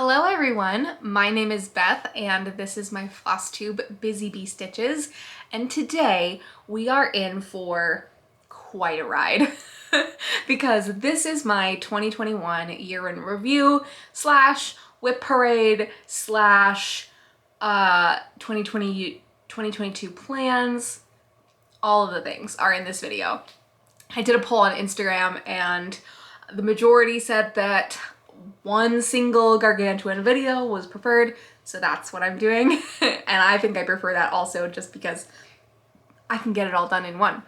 Hello everyone, my name is Beth and this is my Flosstube Busy Bee Stitches, and today we are in for quite a ride because this is my 2021 year in review slash WIP parade slash 2022 plans. All of the things are in this video. I did a poll on Instagram and the majority said that one single gargantuan video was preferred, so that's what I'm doing. And I think I prefer that also just because I can get it all done in one.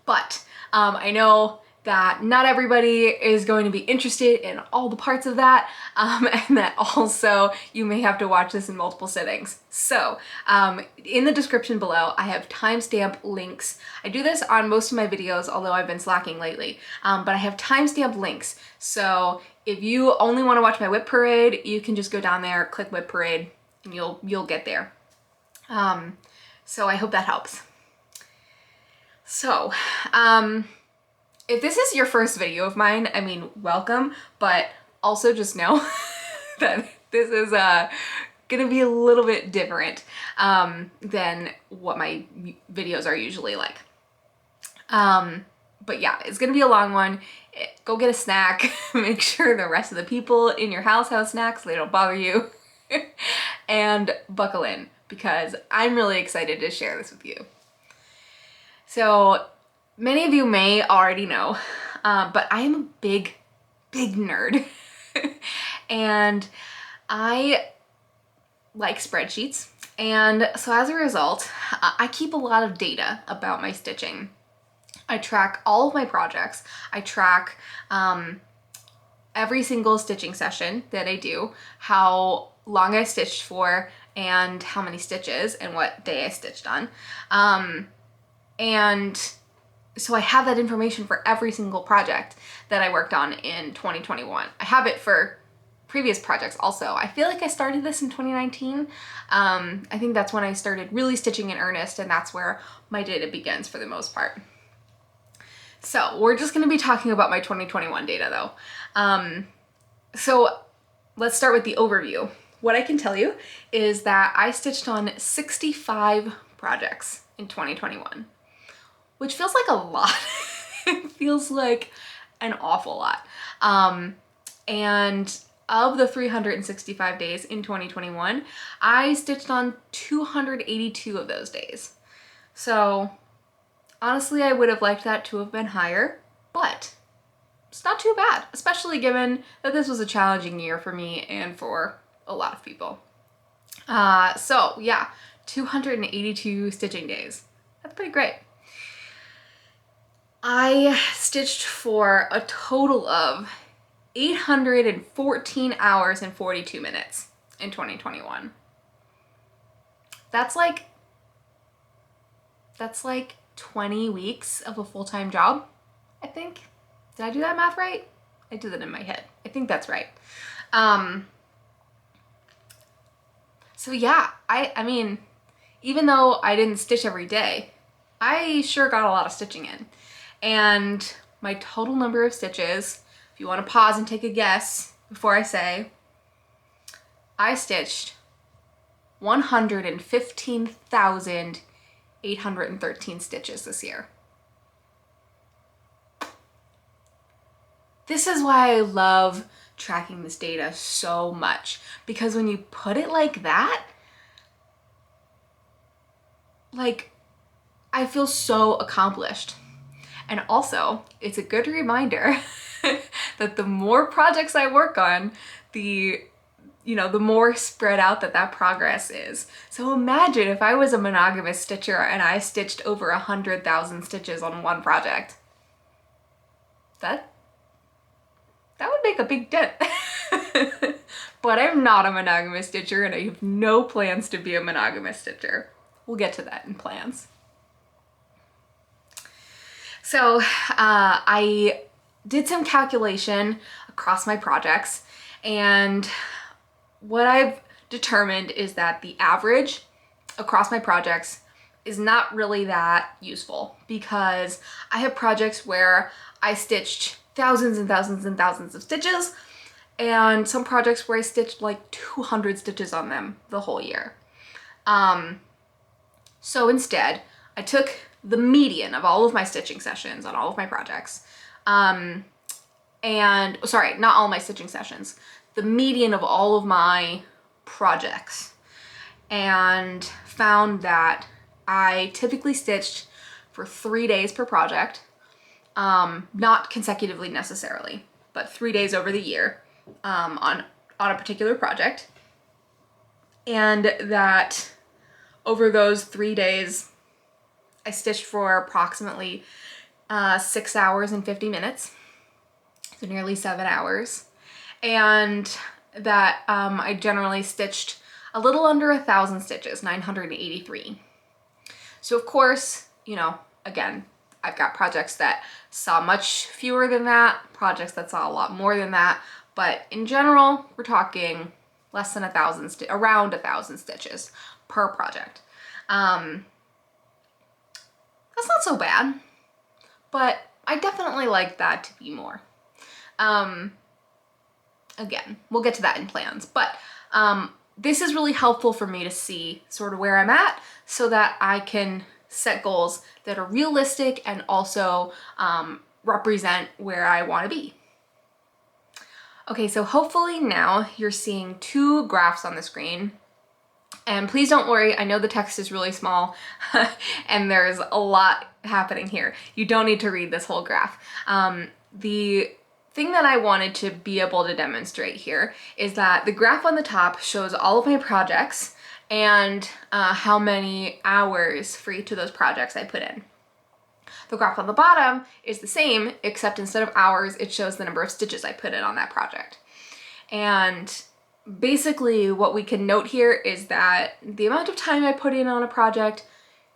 But I know that not everybody is going to be interested in all the parts of that, and that also you may have to watch this in multiple sittings. So in the description below, I have timestamp links. I do this on most of my videos, although I've been slacking lately, but I have timestamp links. So if you only want to watch my WIP parade, you can just go down there, click WIP parade, and you'll get there. So I hope that helps. So, if this is your first video of mine, I mean, welcome, but also just know that this is gonna be a little bit different than what my videos are usually like. But yeah, it's gonna be a long one. Go get a snack. Make sure the rest of the people in your house have snacks so they don't bother you. And buckle in because I'm really excited to share this with you. So many of you may already know, but I am a big nerd. And I like spreadsheets. And so as a result, I keep a lot of data about my stitching. I track all of my projects. I track every single stitching session that I do, how long I stitched for, and how many stitches, and what day I stitched on. And so I have that information for every single project that I worked on in 2021. I have it for previous projects also. I feel like I started this in 2019. I think that's when I started really stitching in earnest, and that's where my data begins for the most part. So we're just gonna be talking about my 2021 data though. So let's start with the overview. What I can tell you is that I stitched on 65 projects in 2021. Which feels like a lot. It feels like an awful lot. And of the 365 days in 2021, I stitched on 282 of those days. So honestly, I would have liked that to have been higher, but it's not too bad, especially given that this was a challenging year for me and for a lot of people. So yeah, 282 stitching days. That's pretty great. I stitched for a total of 814 hours and 42 minutes in 2021. That's like 20 weeks of a full-time job, I think. Did I do that math right? I did that in my head. I think that's right. So yeah, I mean, even though I didn't stitch every day, I sure got a lot of stitching in. And my total number of stitches, if you want to pause and take a guess before I say, I stitched 115,813 stitches this year. This is why I love tracking this data so much, because when you put it like that, like, I feel so accomplished. And also, it's a good reminder that the more projects I work on, the more spread out that progress is. So imagine if I was a monogamous stitcher and I stitched over 100,000 stitches on one project. That would make a big dent. But I'm not a monogamous stitcher and I have no plans to be a monogamous stitcher. We'll get to that in plans. So I did some calculation across my projects, and what I've determined is that the average across my projects is not really that useful, because I have projects where I stitched thousands and thousands and thousands of stitches and some projects where I stitched like 200 stitches on them the whole year. So instead, I took the median of all of my stitching sessions on all of my projects, and sorry, not all my stitching sessions, the median of all of my projects, and found that I typically stitched for 3 days per project, not consecutively necessarily, but 3 days over the year, on a particular project, and that over those 3 days I stitched for approximately 6 hours and 50 minutes, so nearly 7 hours, and that I generally stitched a little under 1,000 stitches, 983. So of course, you know, again, I've got projects that saw much fewer than that, projects that saw a lot more than that, but in general, we're talking less than 1,000, around 1,000 stitches per project. That's not so bad, but I definitely like that to be more. Again, we'll get to that in plans, but this is really helpful for me to see sort of where I'm at so that I can set goals that are realistic and also represent where I want to be. Okay, so hopefully now you're seeing 2 graphs on the screen. And please don't worry, I know the text is really small and there's a lot happening here. You don't need to read this whole graph. The thing that I wanted to be able to demonstrate here is that the graph on the top shows all of my projects and how many hours for each of those projects I put in. The graph on the bottom is the same, except instead of hours, it shows the number of stitches I put in on that project. And basically what we can note here is that the amount of time I put in on a project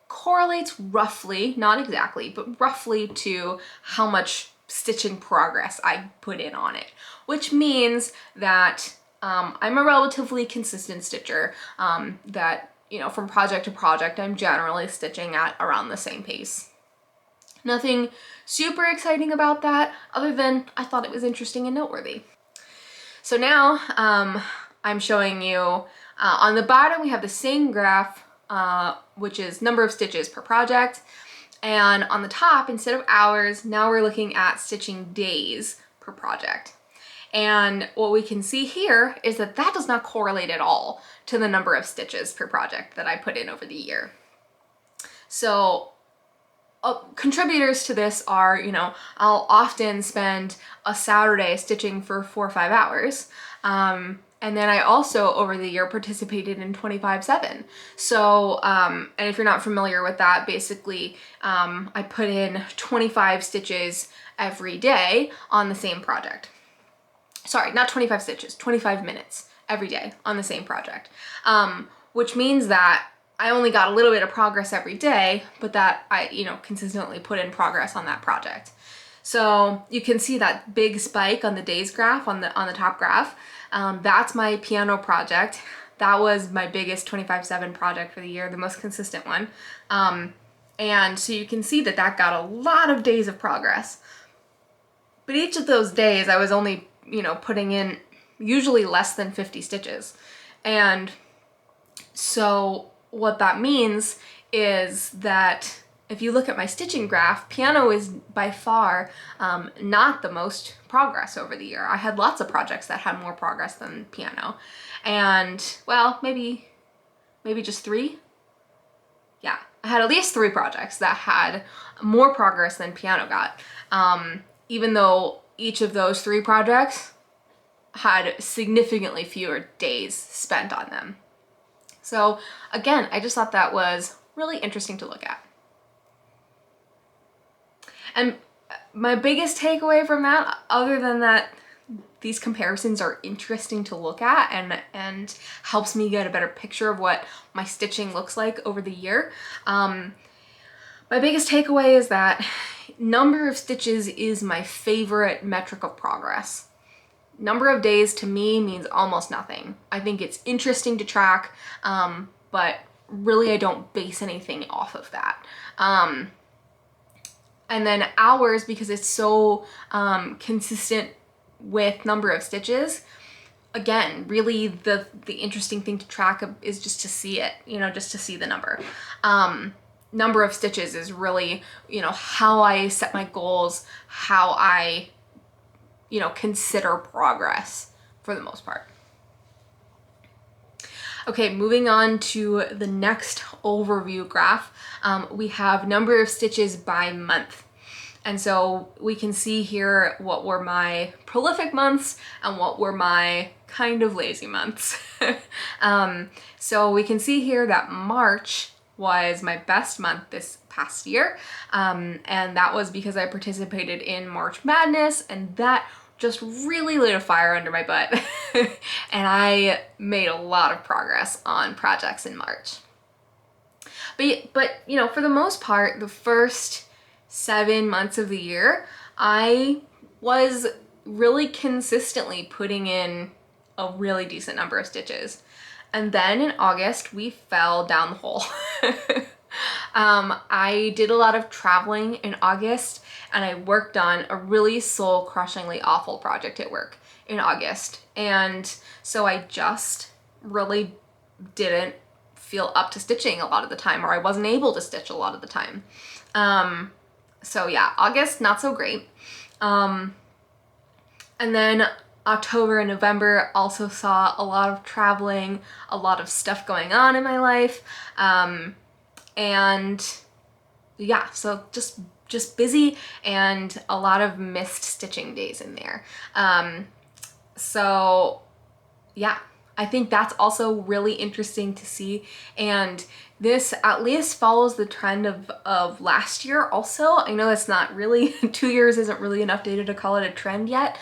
correlates roughly, not exactly, but roughly to how much stitching progress I put in on it, which means that I'm a relatively consistent stitcher, that, you know, from project to project, I'm generally stitching at around the same pace. Nothing super exciting about that, other than I thought it was interesting and noteworthy. So now I'm showing you, on the bottom we have the same graph, which is number of stitches per project, and on the top, instead of hours, now we're looking at stitching days per project. And what we can see here is that that does not correlate at all to the number of stitches per project that I put in over the year. So contributors to this are, you know, I'll often spend a Saturday stitching for 4 or 5 hours. And then I also, over the year, participated in 25/7. So, and if you're not familiar with that, basically, I put in 25 stitches every day on the same project. Sorry, not 25 stitches, 25 minutes every day on the same project. Which means that I only got a little bit of progress every day, but that I, you know, consistently put in progress on that project. So you can see that big spike on the days graph on the top graph. That's my piano project. That was my biggest 25/7 project for the year, the most consistent one. And so you can see that that got a lot of days of progress. But each of those days I was only, you know, putting in usually less than 50 stitches. And so what that means is that if you look at my stitching graph, piano is by far not the most progress over the year. I had lots of projects that had more progress than piano. And, well, maybe just 3? Yeah, I had at least 3 projects that had more progress than piano got, even though each of those 3 projects had significantly fewer days spent on them. So again, I just thought that was really interesting to look at. And my biggest takeaway from that, other than that these comparisons are interesting to look at and helps me get a better picture of what my stitching looks like over the year, my biggest takeaway is that number of stitches is my favorite metric of progress. Number of days to me means almost nothing. I think it's interesting to track, but really I don't base anything off of that. And then hours, because it's so consistent with number of stitches, again, really the interesting thing to track is just to see it, you know, just to see the number. Number of stitches is really, you know, how I set my goals, how I, you know, consider progress for the most part. Okay, moving on to the next overview graph, we have number of stitches by month. And so we can see here what were my prolific months and what were my kind of lazy months. So we can see here that March was my best month this past year. And that was because I participated in March Madness, and that just really lit a fire under my butt. And I made a lot of progress on projects in March. But you know, for the most part, the first 7 months of the year, I was really consistently putting in a really decent number of stitches. And then in August, we fell down the hole. I did a lot of traveling in August, and I worked on a really soul-crushingly awful project at work in August. And so I just really didn't feel up to stitching a lot of the time, or I wasn't able to stitch a lot of the time. So yeah, August, not so great. And then October and November also saw a lot of traveling, a lot of stuff going on in my life. And yeah, so just busy and a lot of missed stitching days in there. So yeah, I think that's also really interesting to see. And this at least follows the trend of last year also. I know it's not really, 2 years isn't really enough data to call it a trend yet.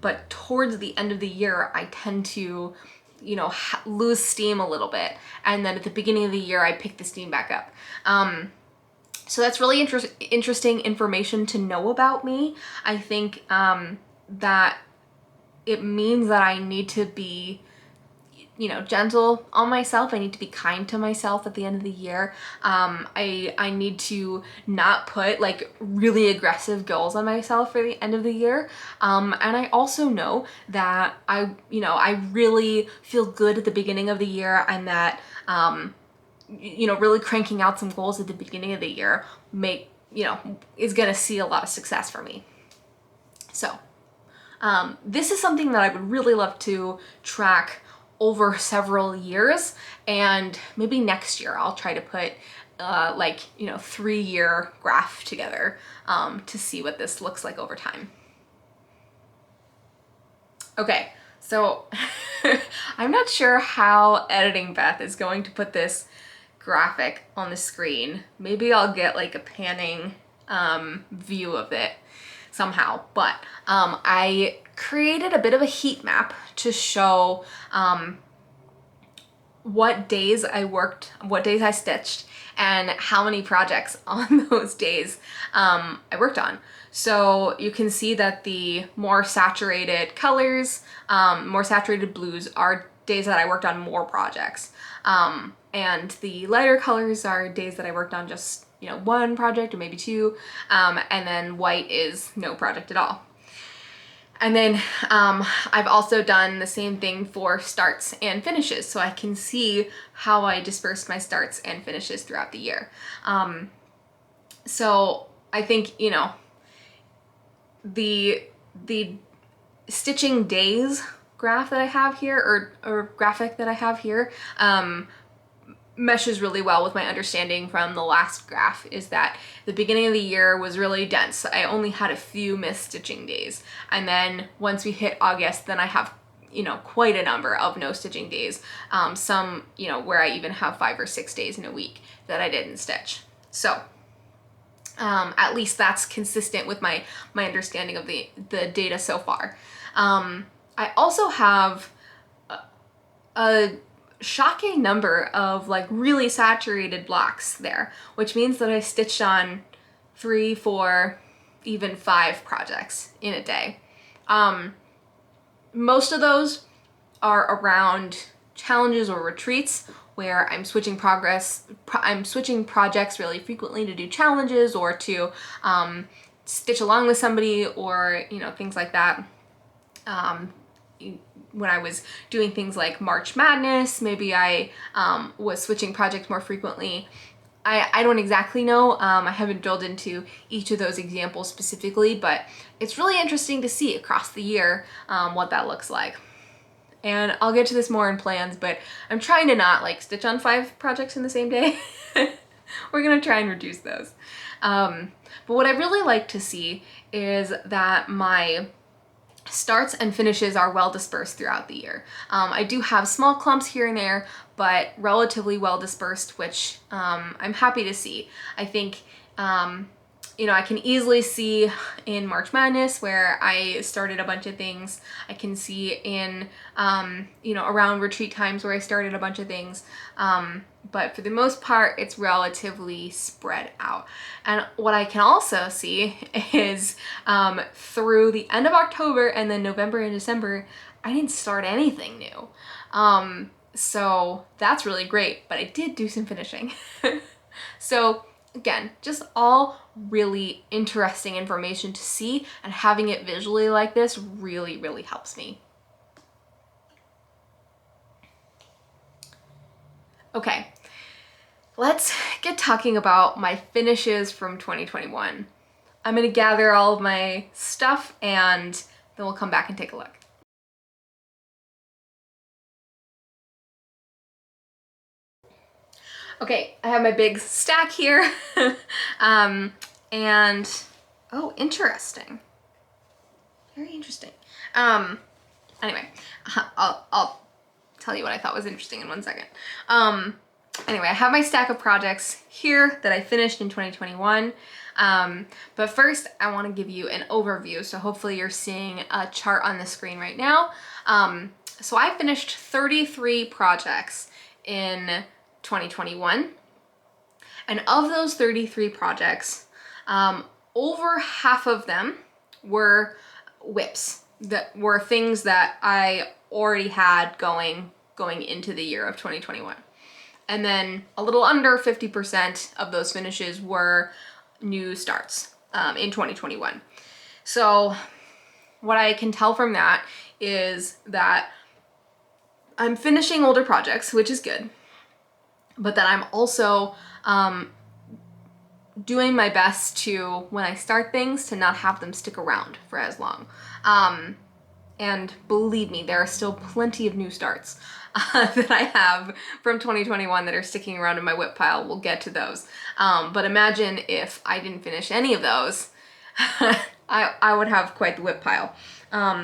But towards the end of the year, I tend to, you know, lose steam a little bit. And then at the beginning of the year, I pick the steam back up. So that's really interesting information to know about me. I think that it means that I need to be, you know, gentle on myself. I need to be kind to myself at the end of the year. I need to not put like really aggressive goals on myself for the end of the year. And I also know that I really feel good at the beginning of the year, and that, you know, really cranking out some goals at the beginning of the year is gonna see a lot of success for me. So this is something that I would really love to track over several years, and maybe next year I'll try to put 3-year graph together to see what this looks like over time. Okay, so I'm not sure how Editing Beth is going to put this graphic on the screen. Maybe I'll get like a panning view of it somehow, but I created a bit of a heat map to show what days I worked, what days I stitched, and how many projects on those days I worked on. So you can see that the more saturated colors, more saturated blues are days that I worked on more projects. And the lighter colors are days that I worked on just, you know, 1 project or maybe 2, and then white is no project at all. And then I've also done the same thing for starts and finishes, so I can see how I dispersed my starts and finishes throughout the year. So I think, you know, the stitching days graph that I have here, or graphic that I have here, meshes really well with my understanding from the last graph, is that the beginning of the year was really dense. I only had a few missed stitching days. And then once we hit August, then I have, you know, quite a number of no stitching days. Some, you know, where I even have 5 or 6 days in a week that I didn't stitch. So at least that's consistent with my understanding of the data so far. I also have a shocking number of like really saturated blocks there, which means that I stitched on 3, 4, even 5 projects in a day. Most of those are around challenges or retreats where I'm switching projects really frequently to do challenges or to stitch along with somebody, or, you know, things like that. when I was doing things like March Madness, maybe I was switching projects more frequently. I don't exactly know. I haven't drilled into each of those examples specifically, but it's really interesting to see across the year what that looks like. And I'll get to this more in plans, but I'm trying to not like stitch on 5 projects in the same day. We're gonna try and reduce those. But what I really like to see is that my starts and finishes are well dispersed throughout the year. I do have small clumps here and there, but relatively well dispersed, which I'm happy to see. I think, you know, I can easily see in March Madness where I started a bunch of things. I can see in, you know, around retreat times where I started a bunch of things. But for the most part, it's relatively spread out. And what I can also see is through the end of October and then November and December, I didn't start anything new. So that's really great, but I did do some finishing. So again, just all really interesting information to see, and having it visually like this really, really helps me. Okay, let's get talking about my finishes from 2021. I'm gonna gather all of my stuff and then we'll come back and take a look. Okay, I have my big stack here. And oh, interesting. Very interesting. Anyway, I'll tell you what I thought was interesting in one second. Anyway, I have my stack of projects here that I finished in 2021. But first I want to give you an overview. So hopefully you're seeing a chart on the screen right now. So I finished 33 projects in 2021. And of those 33 projects, over half of them were WIPs that were things that I already had going into the year of 2021. And then a little under 50% of those finishes were new starts in 2021. So what I can tell from that is that I'm finishing older projects, which is good, but that I'm also doing my best to, when I start things, to not have them stick around for as long. And believe me, there are still plenty of new starts that I have from 2021 that are sticking around in my WIP pile. We'll get to those. But imagine if I didn't finish any of those, I would have quite the WIP pile.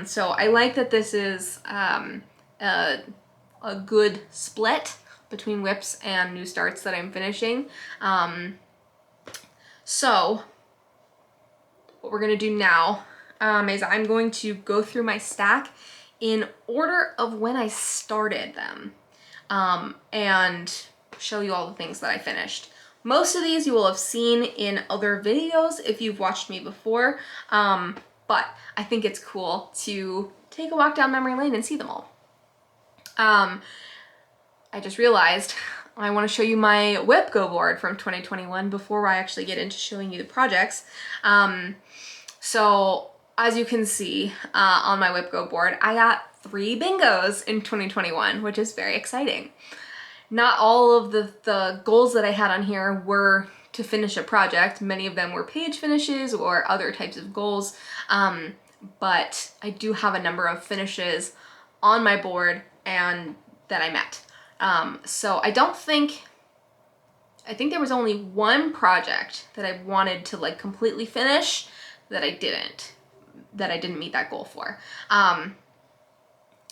So I like that this is a good split between WIPs and new starts that I'm finishing. So what we're gonna do now is I'm going to go through my stack in order of when I started them and show you all the things that I finished. Most of these you will have seen in other videos if you've watched me before, but I think it's cool to take a walk down memory lane and see them all. I just realized I want to show you my WIP go board from 2021 before I actually get into showing you the projects. So as you can see on my WIP go board, I got 3 bingos in 2021, which is very exciting. Not all of the goals that I had on here were to finish a project. Many of them were page finishes or other types of goals, but I do have a number of finishes on my board and that I met. So I think there was only one project that I wanted to like completely finish that I didn't meet that goal for.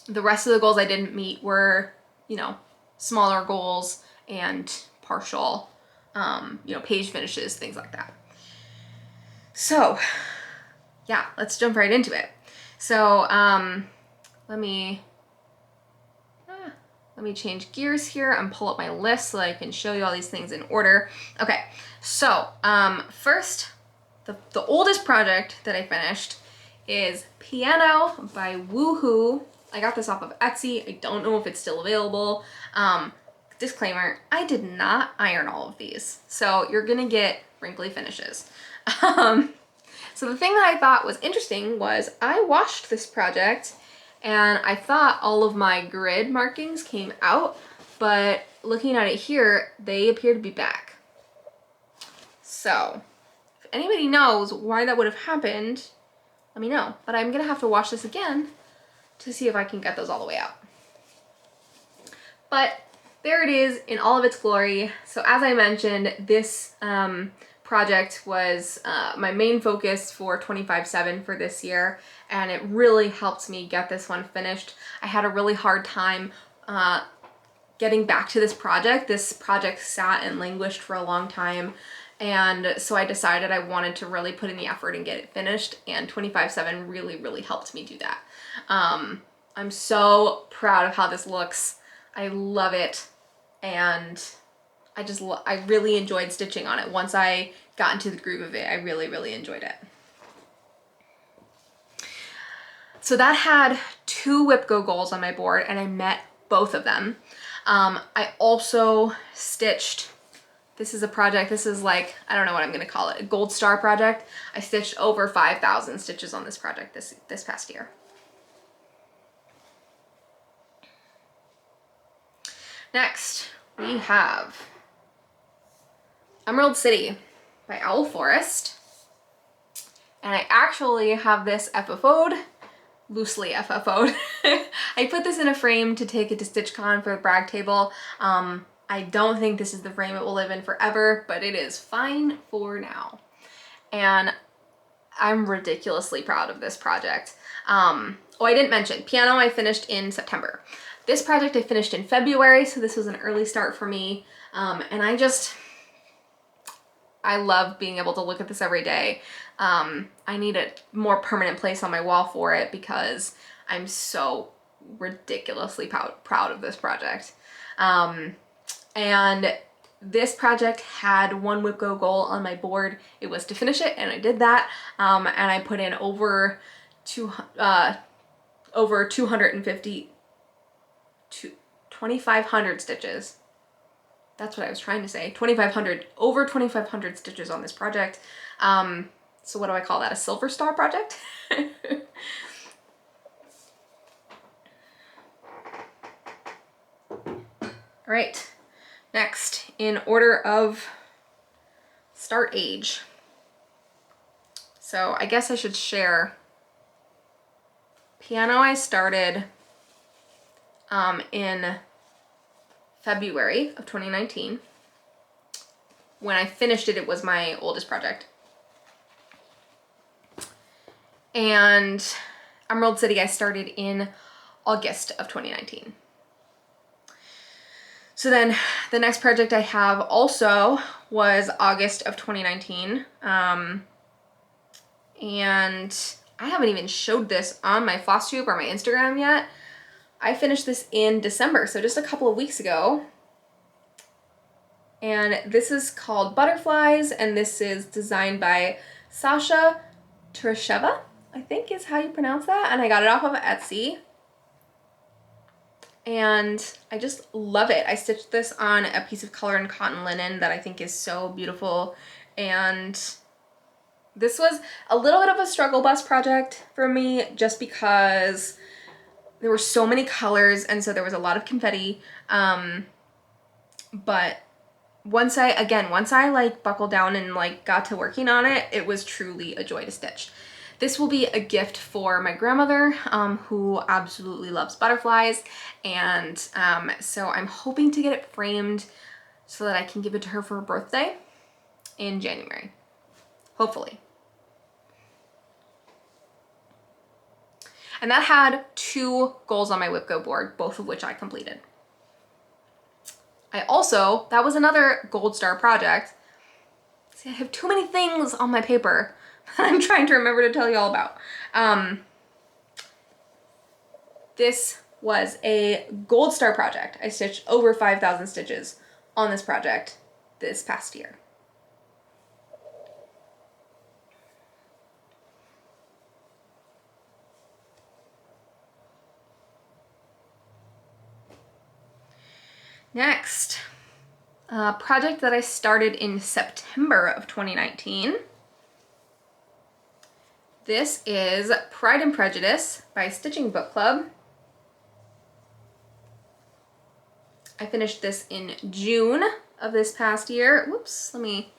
The rest of the goals I didn't meet were, you know, smaller goals and partial, you know, page finishes, things like that. So yeah, let's jump right into it. So let me change gears here and pull up my list so that I can show you all these things in order. Okay, so first, the oldest project that I finished is Piano by Woohoo. I got this off of Etsy. I don't know if it's still available. Disclaimer, I did not iron all of these, so you're gonna get wrinkly finishes. So the thing that I thought was interesting was I washed this project And I thought all of my grid markings came out, but looking at it here, they appear to be back. So if anybody knows why that would have happened, let me know. But I'm gonna have to wash this again to see if I can get those all the way out. But there it is in all of its glory. So as I mentioned, this project was my main focus for 25/7 for this year, and it really helped me get this one finished. I had a really hard time getting back to this project. This project sat and languished for a long time, and so I decided I wanted to really put in the effort and get it finished, and 25/7 really helped me do that. I'm so proud of how this looks. I love it, and I really enjoyed stitching on it. Once I got into the groove of it, I really enjoyed it. So that had 2 WIP Go goals on my board, and I met both of them. I also stitched, this is a project, this is like, I don't know what I'm gonna call it, a gold star project. I stitched over 5,000 stitches on this project this past year. Next, we have Emerald City by Owl Forest. And I actually have this FFO'd, loosely FFO'd. I put this in a frame to take it to StitchCon for the brag table. I don't think this is the frame it will live in forever, but it is fine for now. And I'm ridiculously proud of this project. Oh, I didn't mention, piano I finished in September. This project I finished in February, so this was an early start for me. And I love being able to look at this every day. I need a more permanent place on my wall for it because I'm so ridiculously proud of this project. And this project had 1 WIP Go goal on my board. It was to finish it, and I did that. And I put in over 2,500 stitches. That's what I was trying to say. Over 2,500 stitches on this project. So what do I call that? A silver star project? All right, next in order of start age. So I guess I should share. Piano I started in February of 2019. When I finished it, it was my oldest project. And Emerald City I started in August of 2019. So then the next project I have also was August of 2019. And I haven't even showed this on my Flosstube or my Instagram yet. I finished this in December, so just a couple of weeks ago. And this is called Butterflies, and this is designed by Sasha Teresheva, I think is how you pronounce that. And I got it off of Etsy. And I just love it. I stitched this on a piece of color and cotton linen that I think is so beautiful. And this was a little bit of a struggle bus project for me just because there were so many colors, and so there was a lot of confetti. But once I like buckled down and like got to working on it, it was truly a joy to stitch. This will be a gift for my grandmother, who absolutely loves butterflies, and so I'm hoping to get it framed so that I can give it to her for her birthday in January, hopefully. And that had 2 goals on my WIP Go board, both of which I completed. That was another gold star project. See, I have too many things on my paper that I'm trying to remember to tell you all about. This was a gold star project. I stitched over 5,000 stitches on this project this past year. Next, a project that I started in September of 2019. This is Pride and Prejudice by Stitching Book Club. I finished this in June of this past year. Whoops, let me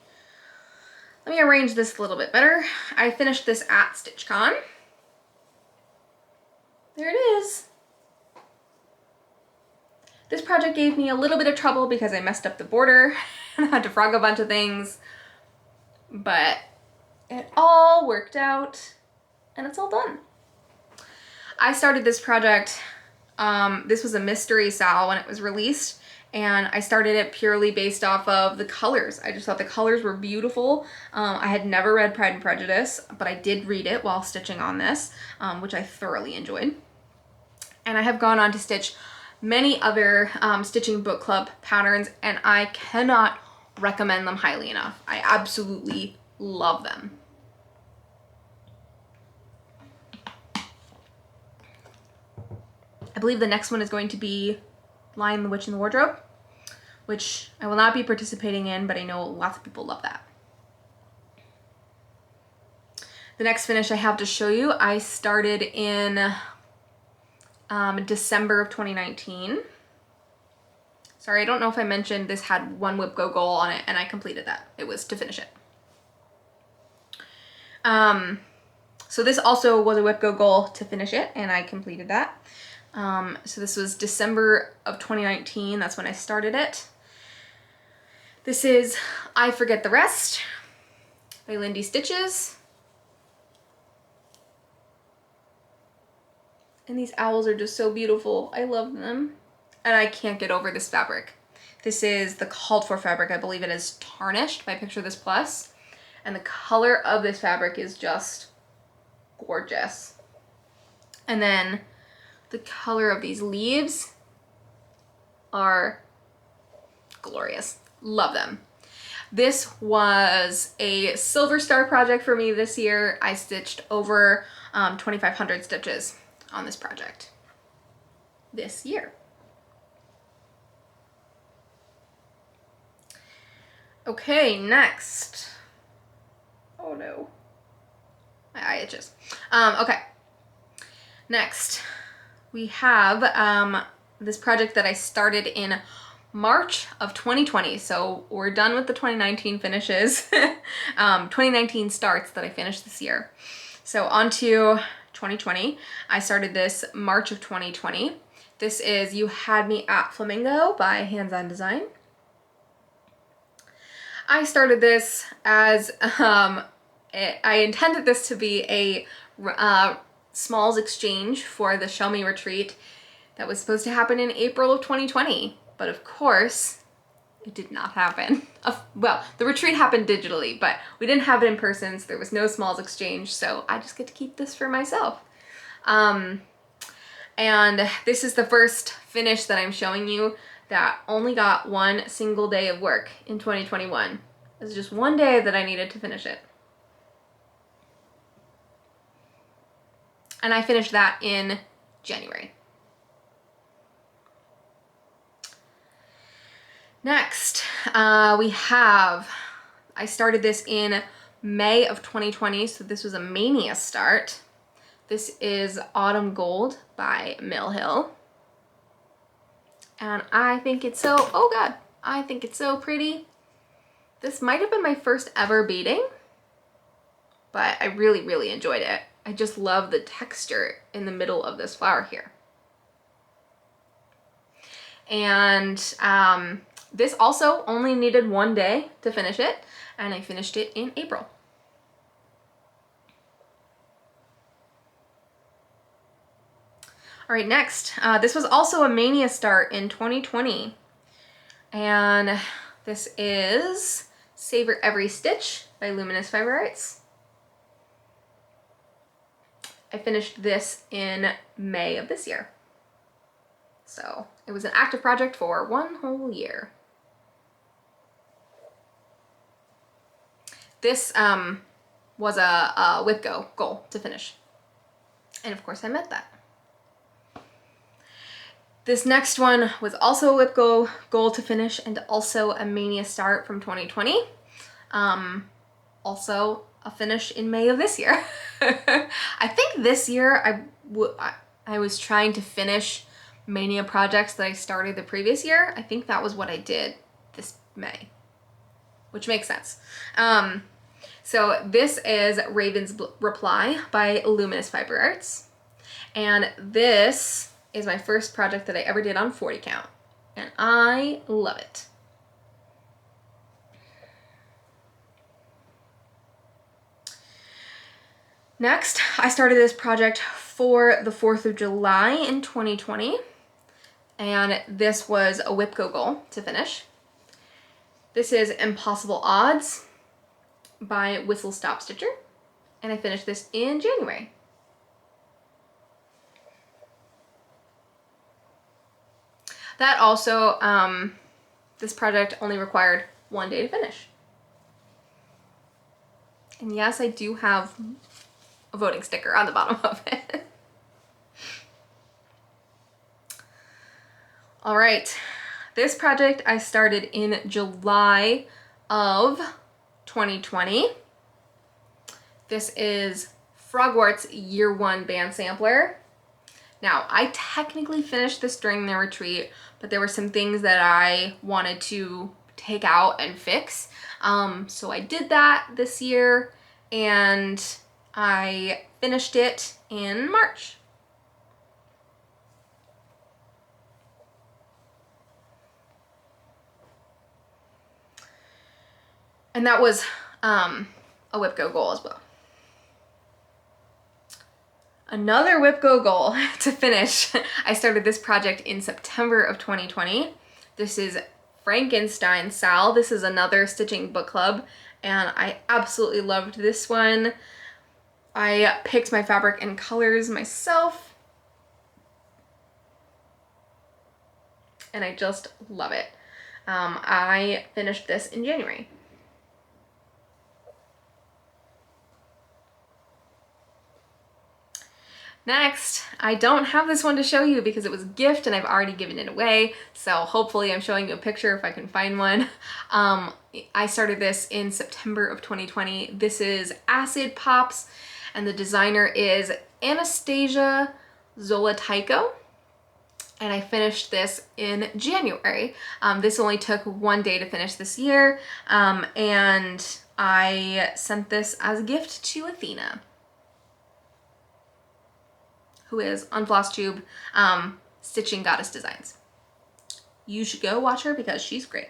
arrange this a little bit better. I finished this at StitchCon. There it is. This project gave me a little bit of trouble because I messed up the border and I had to frog a bunch of things, but it all worked out and it's all done. I started this project, this was a mystery SAL when it was released, and I started it purely based off of the colors. I just thought the colors were beautiful. I had never read Pride and Prejudice, but I did read it while stitching on this, which I thoroughly enjoyed. And I have gone on to stitch many other Stitching Book Club patterns, and I cannot recommend them highly enough. I absolutely love them. I believe the next one is going to be Lion, the Witch, and the Wardrobe, which I will not be participating in, but I know lots of people love that. The next finish I have to show you, I started in December of 2019. Sorry, I don't know if I mentioned this had one WIP Go goal on it, and I completed that. It was to finish it. So this also was a WIP Go goal to finish it, and I completed that. So this was December of 2019. That's when I started it. This is I Forget the Rest by Lindy Stitches. And these owls are just so beautiful. I love them. And I can't get over this fabric. This is the called for fabric. I believe it is Tarnished by Picture This Plus. And the color of this fabric is just gorgeous. And then the color of these leaves are glorious. Love them. This was a silver star project for me this year. I stitched over 2,500 stitches on this project this year. Okay, next. Oh no. My eye itches. Okay. Next, we have this project that I started in March of 2020. So we're done with the 2019 finishes. 2019 starts that I finished this year. So on to 2020. I started this March of 2020. This is You Had Me at Flamingo by Hands On Design. I started this as, I intended this to be a smalls exchange for the Show Me retreat that was supposed to happen in April of 2020. But of course, it did not happen. Well, the retreat happened digitally, but we didn't have it in person, so there was no smalls exchange, so I just get to keep this for myself. And this is the first finish that I'm showing you that only got one single day of work in 2021. It was just one day that I needed to finish it. And I finished that in January. Next, I started this in May of 2020, so this was a Mania start. This is Autumn Gold by Mill Hill. And I think it's so, oh God, I think it's so pretty. This might have been my first ever beading, but I really, really enjoyed it. I just love the texture in the middle of this flower here. And this also only needed one day to finish it, and I finished it in April. All right, next, this was also a Mania start in 2020, and this is Savor Every Stitch by Luminous Fiber Arts. I finished this in May of this year. So it was an active project for one whole year. This was a WIP Go goal to finish. And of course I met that. This next one was also a WIP Go goal to finish and also a Mania start from 2020. Also a finish in May of this year. I think this year I was trying to finish Mania projects that I started the previous year. I think that was what I did this May, which makes sense. So this is Raven's Reply by Luminous Fiber Arts. And this is my first project that I ever did on 40 count. And I love it. Next, I started this project for the 4th of July in 2020. And this was a WIP goal to finish. This is Impossible Odds by Whistle Stop Stitcher. And I finished this in January. That also, this project only required 1 day to finish. And yes, I do have a voting sticker on the bottom of it. All right, this project I started in July of 2020. This is Frogwart's Year 1 band sampler. Now, I technically finished this during the retreat, but there were some things that I wanted to take out and fix. So I did that this year, and I finished it in March. And that was a WIP goal as well. Another WIP goal to finish. I started this project in September of 2020. This is Frankenstein Sal. This is another stitching book club, and I absolutely loved this one. I picked my fabric and colors myself, and I just love it. I finished this in January. Next, I don't have this one to show you because it was a gift and I've already given it away, so hopefully I'm showing you a picture if I can find one. I started this in September of 2020. This is Acid Pops, and the designer is Anastasia Zolotyko, and I finished this in January. This only took 1 day to finish this year, and I sent this as a gift to Athena, who is on Flosstube, Stitching Goddess Designs. You should go watch her because she's great.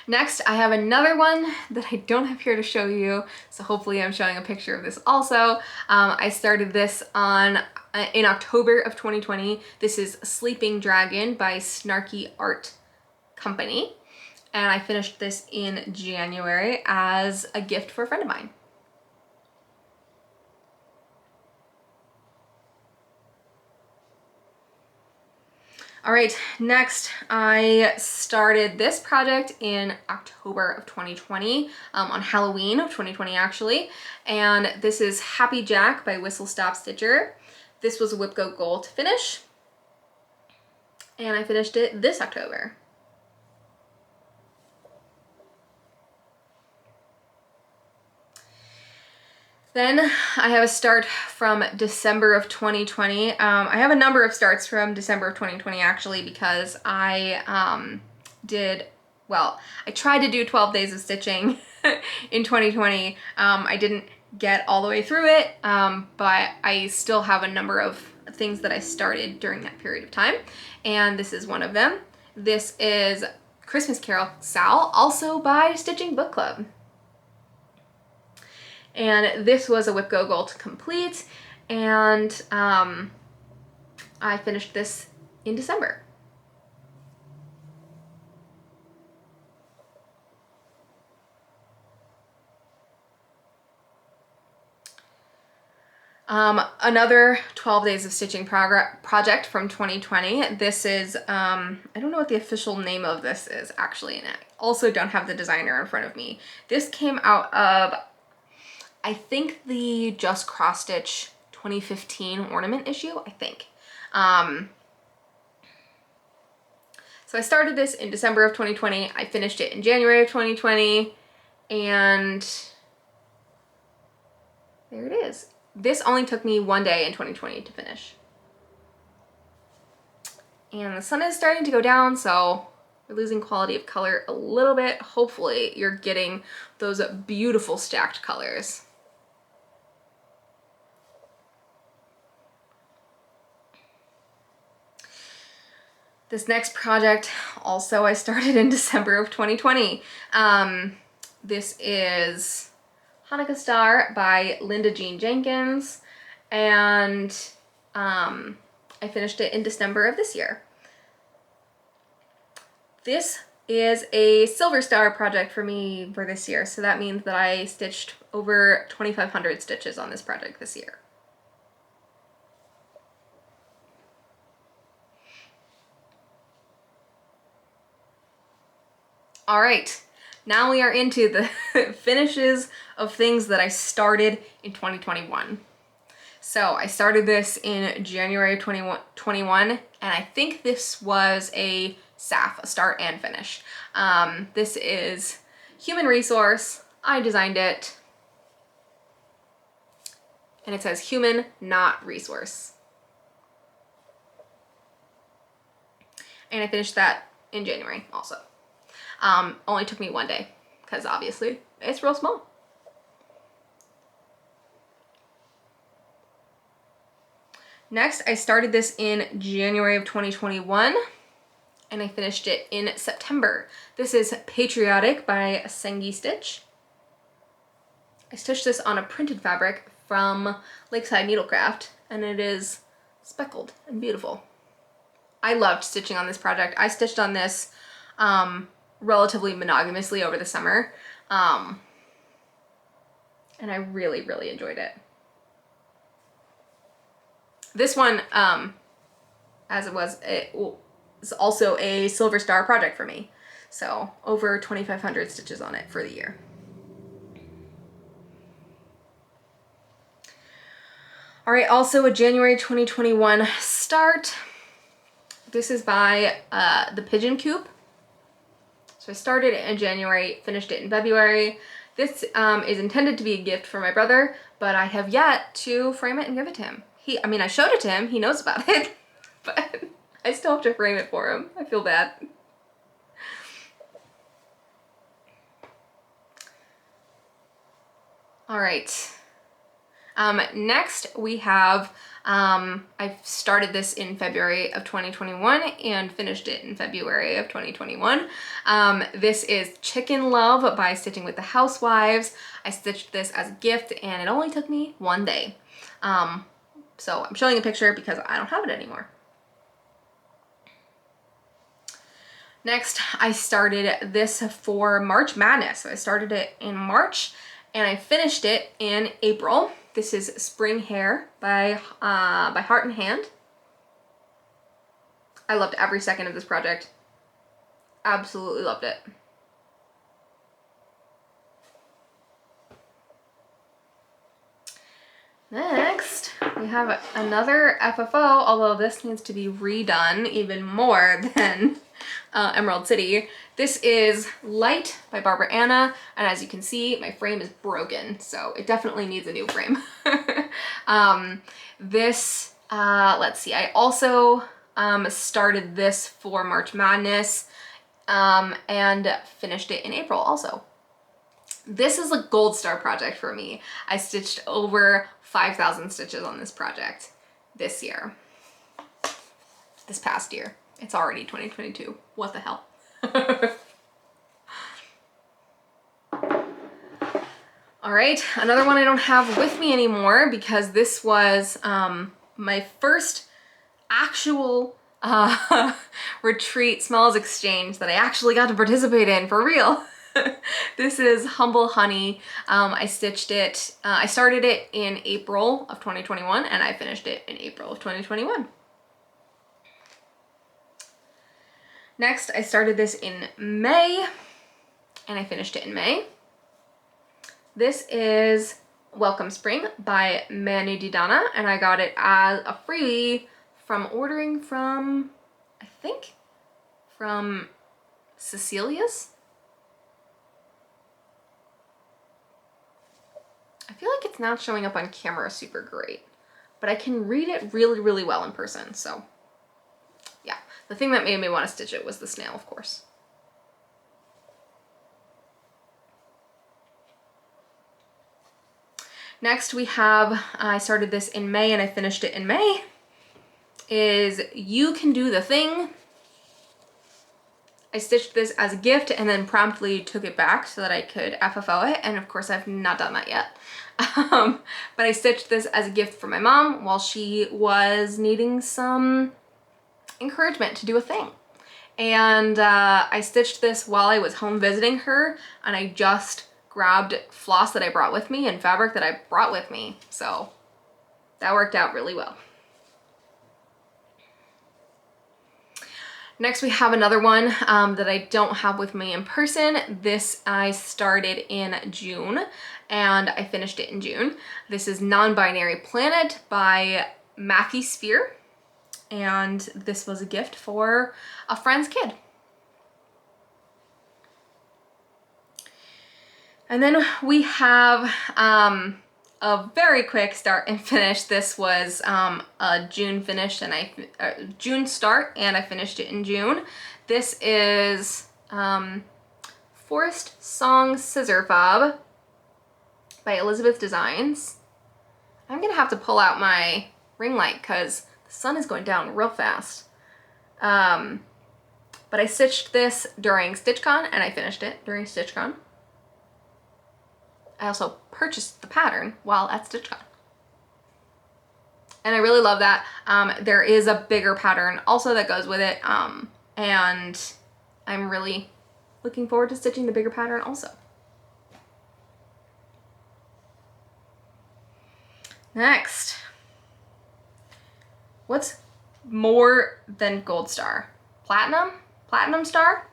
Next, I have another one that I don't have here to show you, so hopefully I'm showing a picture of this also. I started this in October of 2020. This is Sleeping Dragon by Snarky Art Company, and I finished this in January as a gift for a friend of mine. All right, next I started this project in October of 2020, on Halloween of 2020 actually, and this is Happy Jack by Whistle Stop Stitcher. This was a WIP goal to finish, and I finished it this October. Then I have a start from December of 2020. I have a number of starts from December of 2020 actually, because I tried to do 12 days of stitching in 2020. I didn't get all the way through it, but I still have a number of things that I started during that period of time, and this is one of them. This is Christmas Carol Sal, also by Stitching Book Club. And this was a WIP goal to complete, and I finished this in December. Another 12 days of stitching project from 2020. This is, I don't know what the official name of this is actually, and I also don't have the designer in front of me. This came out of, I think, the Just Cross Stitch 2015 ornament issue, I think. So I started this in December of 2020. I finished it in January of 2020, And there it is. This only took me 1 day in 2020 to finish. And the sun is starting to go down, so we're losing quality of color a little bit. Hopefully you're getting those beautiful stacked colors. This next project also I started in December of 2020. This is Hanukkah Star by Linda Jean Jenkins, and I finished it in December of this year. This is a silver star project for me for this year, so that means that I stitched over 2,500 stitches on this project this year. All right, now we are into the finishes of things that I started in 2021. So I started this in January of 2021, and I think this was a SAF, a start and finish. This is Human Resource. I designed it, and it says Human, not Resource. And I finished that in January also. Only took me 1 day, because obviously it's real small. Next, I started this in January of 2021, and I finished it in September. This is Patriotic by Sengi Stitch. I stitched this on a printed fabric from Lakeside Needlecraft, and it is speckled and beautiful. I loved stitching on this project. I stitched on this relatively monogamously over the summer, and I really, really enjoyed it. This one, as it was also a silver star project for me, so over 2,500 stitches on it for the year. All right, also a January 2021 start. This is by the Pigeon Coop. So I started it in January, finished it in February. This is intended to be a gift for my brother, but I have yet to frame it and give it to him. I showed it to him, he knows about it, but I still have to frame it for him. I feel bad. All right. Next we have, I started this in February of 2021 and finished it in February of 2021. This is Chicken Love by Stitching with the Housewives. I stitched this as a gift and it only took me 1 day. So I'm showing a picture because I don't have it anymore. Next, I started this for March Madness. So I started it in March and I finished it in April. This is Spring Hair by Heart and Hand. I loved every second of this project. Absolutely loved it. Next, we have another FFO, although this needs to be redone even more than Emerald City. This is Light by Barbara Anna, and as you can see, my frame is broken, so it definitely needs a new frame. Let's see, I also started this for March Madness and finished it in April also. This is a gold star project for me. I stitched over 5,000 stitches on this project this year. This past year. It's already 2022. What the hell? All right, another one I don't have with me anymore because this was my first actual retreat smells exchange that I actually got to participate in for real. This is Humble Honey. I stitched it, I started it in April of 2021 and I finished it in April of 2021. Next, I started this in May and I finished it in May. This is Welcome Spring by Manu Didana, and I got it as a freebie from ordering from, I think, from Cecilia's. feel like it's not showing up on camera super great, but I can read it really, really well in person, so yeah. The thing that made me want to stitch it was the snail, of course. Next we have, I started this in May and I finished it in May, is You Can Do the Thing. I stitched this as a gift and then promptly took it back so that I could FFO it, and of course I've not done that yet. But I stitched this as a gift for my mom while she was needing some encouragement to do a thing. And I stitched this while I was home visiting her, and I just grabbed floss that I brought with me and fabric that I brought with me. So that worked out really well. Next we have another one that I don't have with me in person. This I started in June and I finished it in June. This is Non-Binary Planet by Matthew Sphere, and this was a gift for a friend's kid. And then we have a very quick start and finish. This was a June finish and June start, and I finished it in June. This is Forest Song Scissor Fob by Elizabeth Designs. I'm gonna have to pull out my ring light because the sun is going down real fast. But I stitched this during StitchCon and I finished it during StitchCon. I also purchased the pattern while at StitchCon. And I really love that. There is a bigger pattern also that goes with it, and I'm really looking forward to stitching the bigger pattern also. Next, what's more than gold star? Platinum? Platinum star?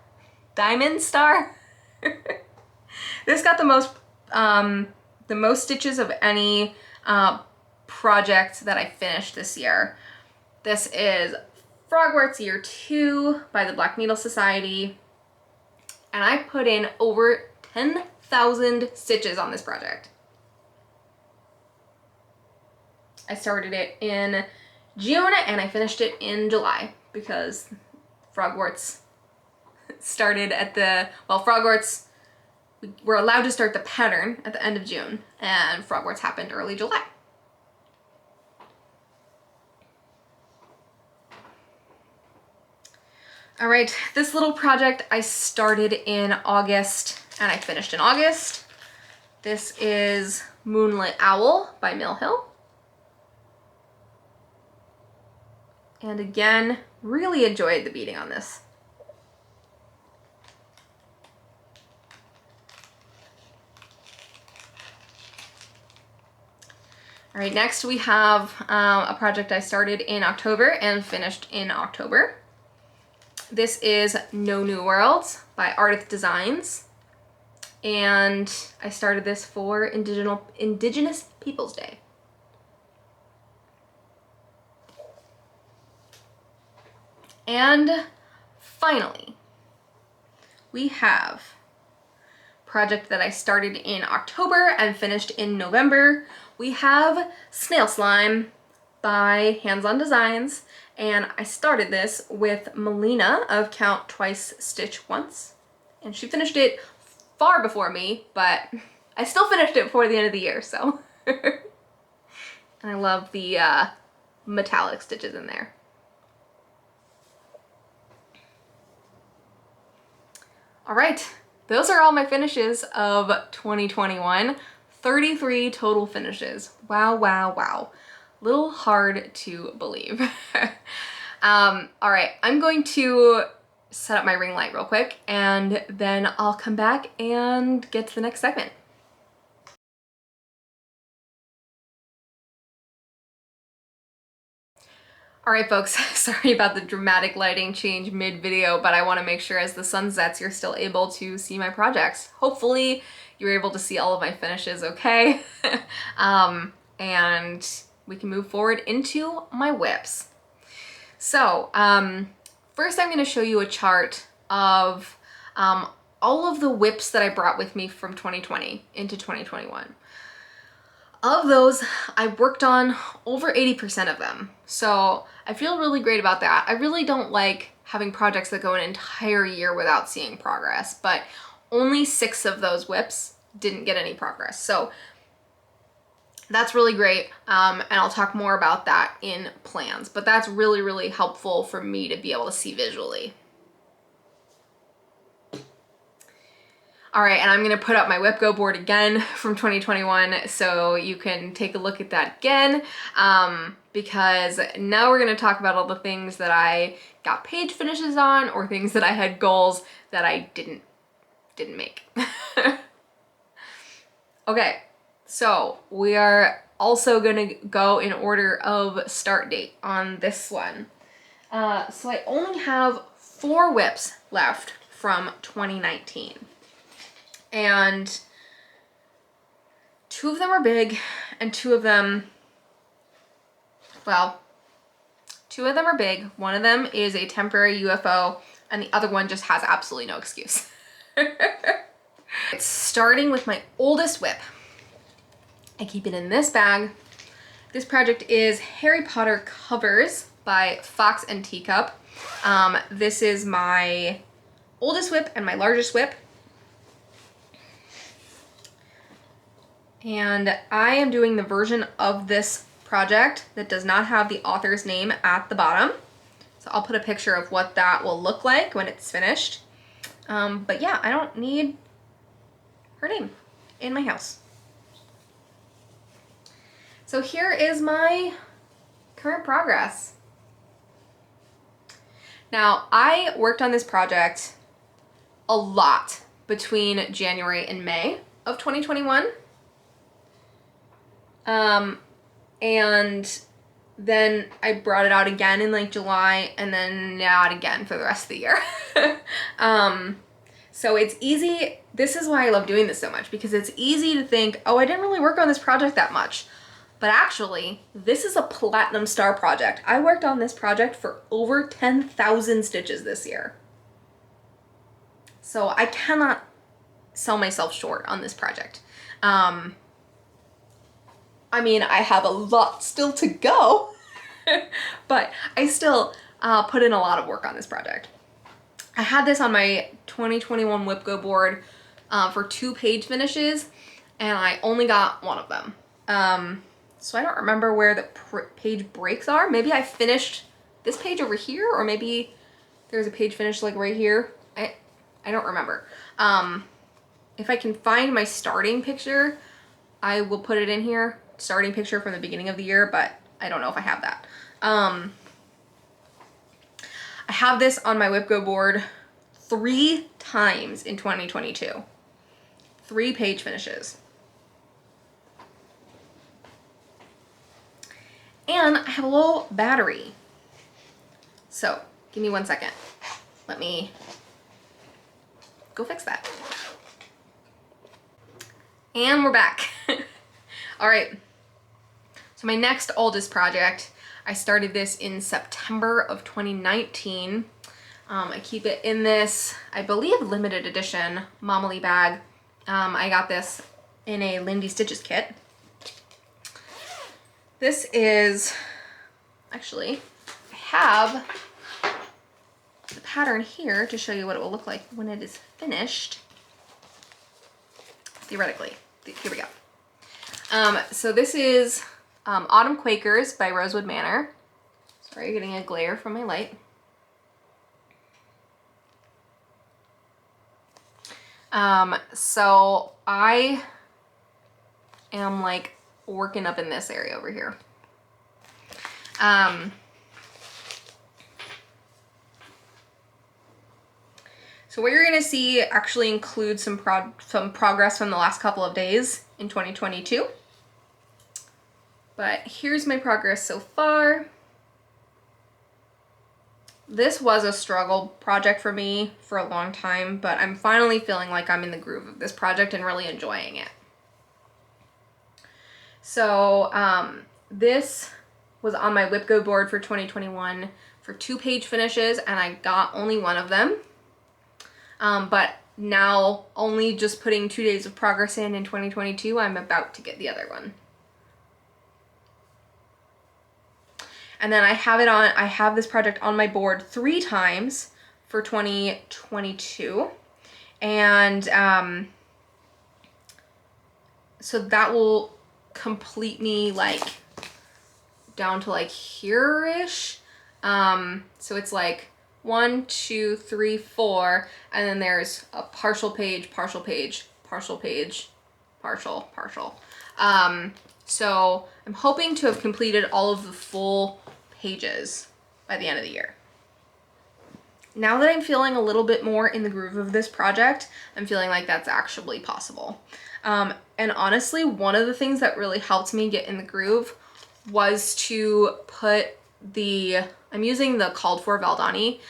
Diamond star? This got the most stitches of any project that I finished this year. This is Frogwarts Year 2 by the Black Needle Society, and I put in over 10,000 stitches on this project. I started it in June and I finished it in July because Frogwarts started at the, well, Frogwarts, we're allowed to start the pattern at the end of June, and Frogwarts happened early July. All right, this little project I started in August and I finished in August. This is Moonlit Owl by Mill Hill. And again, really enjoyed the beading on this. All right, next we have a project I started in October and finished in October. This is No New Worlds by Ardith Designs, and I started this for Indigenous Peoples Day. And finally, we have a project that I started in October and finished in November. We have Snail Slime by Hands On Designs, and I started this with Melina of Count Twice, Stitch Once, and she finished it far before me, but I still finished it before the end of the year, so. And I love the metallic stitches in there. All right, those are all my finishes of 2021. 33 total finishes. Wow, wow, wow. Little hard to believe. All right, I'm going to set up my ring light real quick and then I'll come back and get to the next segment. All right, folks, sorry about the dramatic lighting change mid-video, but I want to make sure as the sun sets, you're still able to see my projects. Hopefully, you're able to see all of my finishes okay, and we can move forward into my WIPs. So, first I'm going to show you a chart of all of the WIPs that I brought with me from 2020 into 2021. Of those, I worked on over 80% of them. So I feel really great about that. I really don't like having projects that go an entire year without seeing progress, but only 6 of those WIPs didn't get any progress. So that's really great. And I'll talk more about that in plans, but that's really, really helpful for me to be able to see visually. All right, and I'm gonna put up my WIP Go board again from 2021 so you can take a look at that again, because now we're gonna talk about all the things that I got page finishes on or things that I had goals that I didn't make. Okay, so we are also gonna go in order of start date on this one. So I only have 4 WIPs left from 2019. And 2 of them are big and 2 of them, well, 2 of them are big. One of them is a temporary UFO and the other one just has absolutely no excuse. It's starting with my oldest WIP. I keep it in this bag. This project is Harry Potter Covers by Fox and Teacup. This is my oldest WIP and my largest WIP. And I am doing the version of this project that does not have the author's name at the bottom. So I'll put a picture of what that will look like when it's finished. But yeah, I don't need her name in my house. So here is my current progress. Now, I worked on this project a lot between January and May of 2021. And then I brought it out again in like July and then not again for the rest of the year. So it's easy. This is why I love doing this so much, because it's easy to think, oh, I didn't really work on this project that much. But actually, this is a platinum star project. I worked on this project for over 10,000 stitches this year. So I cannot sell myself short on this project. I mean, I have a lot still to go, but I still put in a lot of work on this project. I had this on my 2021 WIP Go board for 2 page finishes, and I only got 1 of them. So I don't remember where the page breaks are. Maybe I finished this page over here, or maybe there's a page finish like right here. I don't remember. If I can find my starting picture, I will put it in here. Starting picture from the beginning of the year, but I don't know if I have that. I have this on my WIP Go board 3 times in 2022. 3 page finishes. And I have a low battery. So give me 1 second. Let me go fix that. And we're back. All right. So my next oldest project, I started this in September of 2019. I keep it in this, I believe, limited edition Momely bag. I got this in a Lindy Stitches kit. This is, actually, I have the pattern here to show you what it will look like when it is finished. Theoretically, here we go. So this is Autumn Quakers by Rosewood Manor. Sorry, getting a glare from my light. So I am like working up in this area over here. So what you're gonna see actually includes some progress from the last couple of days in 2022. But here's my progress so far. This was a struggle project for me for a long time, but I'm finally feeling like I'm in the groove of this project and really enjoying it. So this was on my WIP Go board for 2021 for 2 page finishes, and I got only 1 of them. But now, only just putting 2 days of progress in 2022, I'm about to get the other one. And then I have this project on my board 3 times for 2022. And so that will complete me like down to like here-ish. So it's like 1, 2, 3, 4, and then there's a partial page, partial page, partial page, partial, partial. So I'm hoping to have completed all of the full pages by the end of the year. Now that I'm feeling a little bit more in the groove of this project, I'm feeling like that's actually possible. And honestly, one of the things that really helped me get in the groove was to put I'm using the called for Valdani,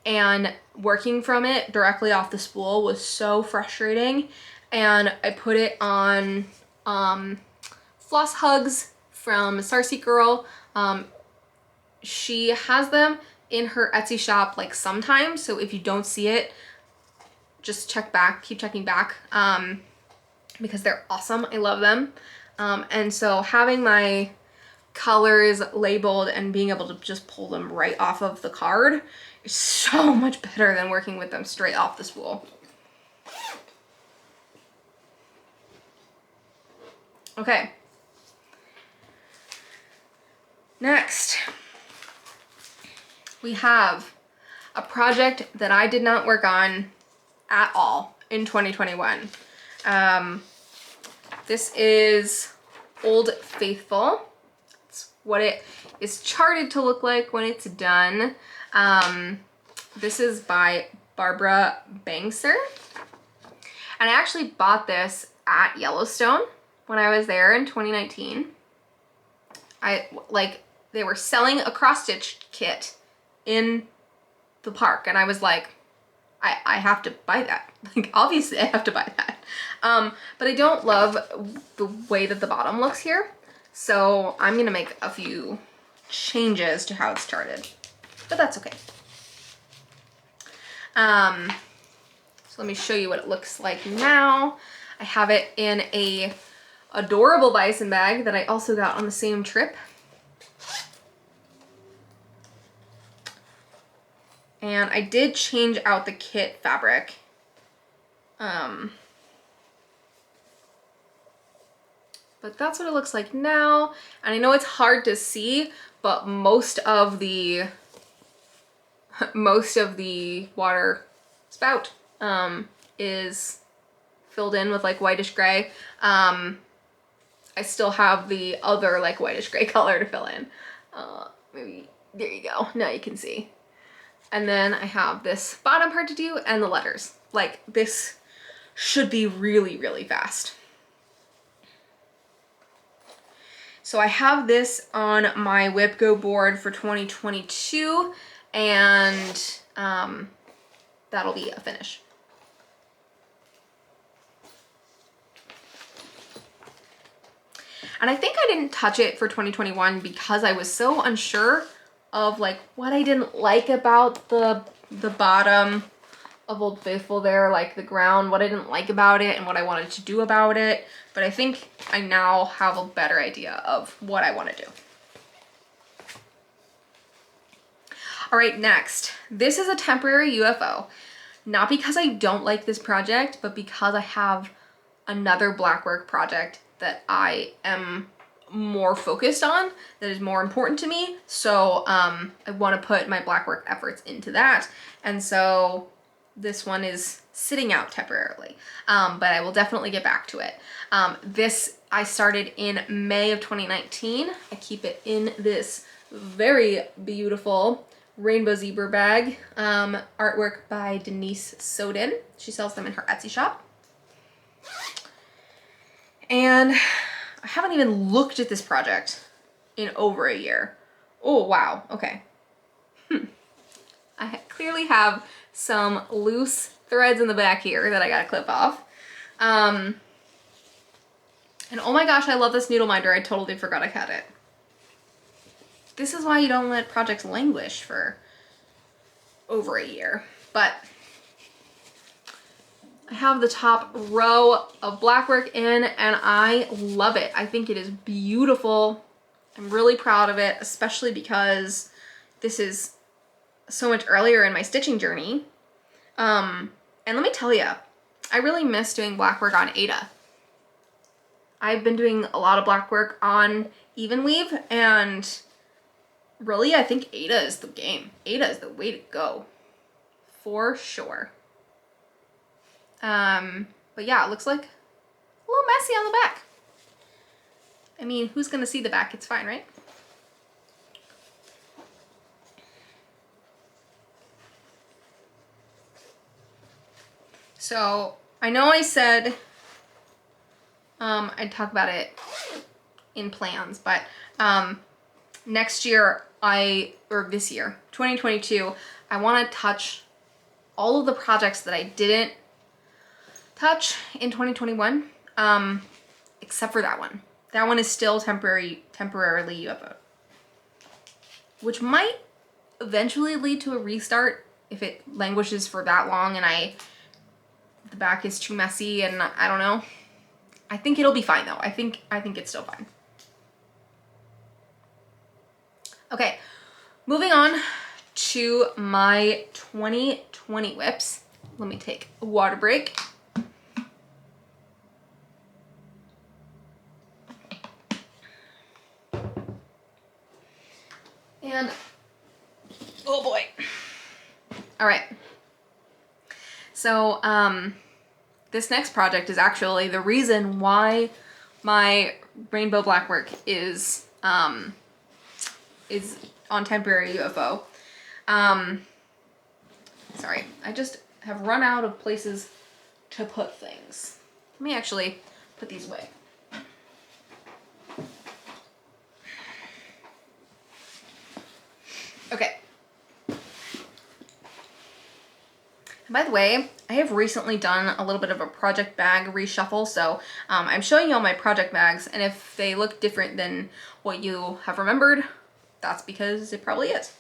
and working from it directly off the spool was so frustrating. And I put it on Floss Hugs from Sarcy Girl. She has them in her Etsy shop like sometimes, so if you don't see it, just check back, keep checking back, because they're awesome. I love them. And so having my colors labeled and being able to just pull them right off of the card is so much better than working with them straight off the spool. Okay. Next, we have a project that I did not work on at all in 2021. This is Old Faithful. It's what it is charted to look like when it's done. This is by Barbara Bangser. And I actually bought this at Yellowstone when I was there in 2019. They were selling a cross-stitch kit in the park, and I was like, I have to buy that. Like, obviously I have to buy that. But I don't love the way that the bottom looks here, so I'm gonna make a few changes to how it's charted, but that's okay. So let me show you what it looks like now. I have it in a adorable bison bag that I also got on the same trip. And I did change out the kit fabric. But that's what it looks like now. And I know it's hard to see, but most of the water spout is filled in with like whitish gray. I still have the other like whitish gray color to fill in. Maybe, there you go, now you can see. And then I have this bottom part to do and the letters. Like, this should be really, really fast. So I have this on my WIP Go board for 2022, and that'll be a finish. And I think I didn't touch it for 2021 because I was so unsure of like what I didn't like about the bottom of Old Faithful there, like the ground, what I didn't like about it and what I wanted to do about it. But I think I now have a better idea of what I want to do. All right, next. This is a temporary UFO. Not because I don't like this project, but because I have another blackwork project that I am more focused on, that is more important to me. So I want to put my blackwork efforts into that. And so this one is sitting out temporarily, but I will definitely get back to it. This I started in May of 2019. I keep it in this very beautiful rainbow zebra bag, artwork by Denise Soden. She sells them in her Etsy shop. And I haven't even looked at this project in over a year. Oh, wow, okay. I clearly have some loose threads in the back here that I gotta clip off. And oh my gosh, I love this needle minder. I totally forgot I had it. This is why you don't let projects languish for over a year. But I have the top row of blackwork in and I love it. I think it is beautiful. I'm really proud of it, especially because this is so much earlier in my stitching journey. And let me tell you, I really miss doing black work on Ada. I've been doing a lot of black work on even weave, and really I think Ada is the game. Ada is the way to go, for sure. But yeah, it looks like a little messy on the back. I mean, who's gonna see the back? It's fine, right? So I know I said I'd talk about it in plans, but next year or this year, 2022, I want to touch all of the projects that I didn't touch in 2021, except for that one. That one is still temporarily UFO, which might eventually lead to a restart if it languishes for that long and the back is too messy and I don't know. I think it'll be fine though. I think it's still fine. Okay, moving on to my 2020 WIPs. Let me take a water break. And, oh boy. All right. So, this next project is actually the reason why my rainbow black work is on temporary UFO. Sorry, I just have run out of places to put things. Let me actually put these away. Okay. And by the way, I have recently done a little bit of a project bag reshuffle, so I'm showing you all my project bags, and if they look different than what you have remembered, that's because it probably is.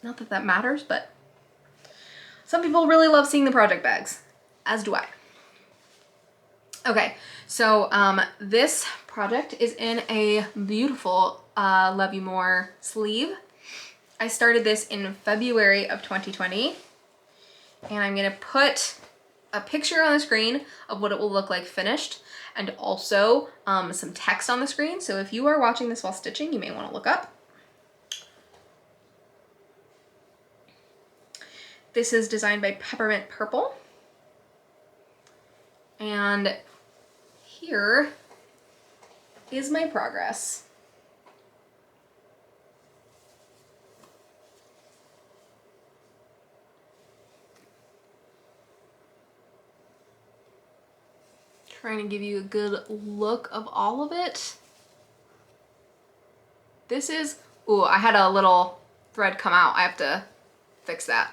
Not that that matters, but some people really love seeing the project bags, as do I. Okay, so this project is in a beautiful Love You More sleeve. I started this in February of 2020, and I'm gonna put a picture on the screen of what it will look like finished, and also some text on the screen. So if you are watching this while stitching, you may want to look up. This is designed by Peppermint Purple. And here is my progress. Trying to give you a good look of all of it. This is, ooh, I had a little thread come out. I have to fix that.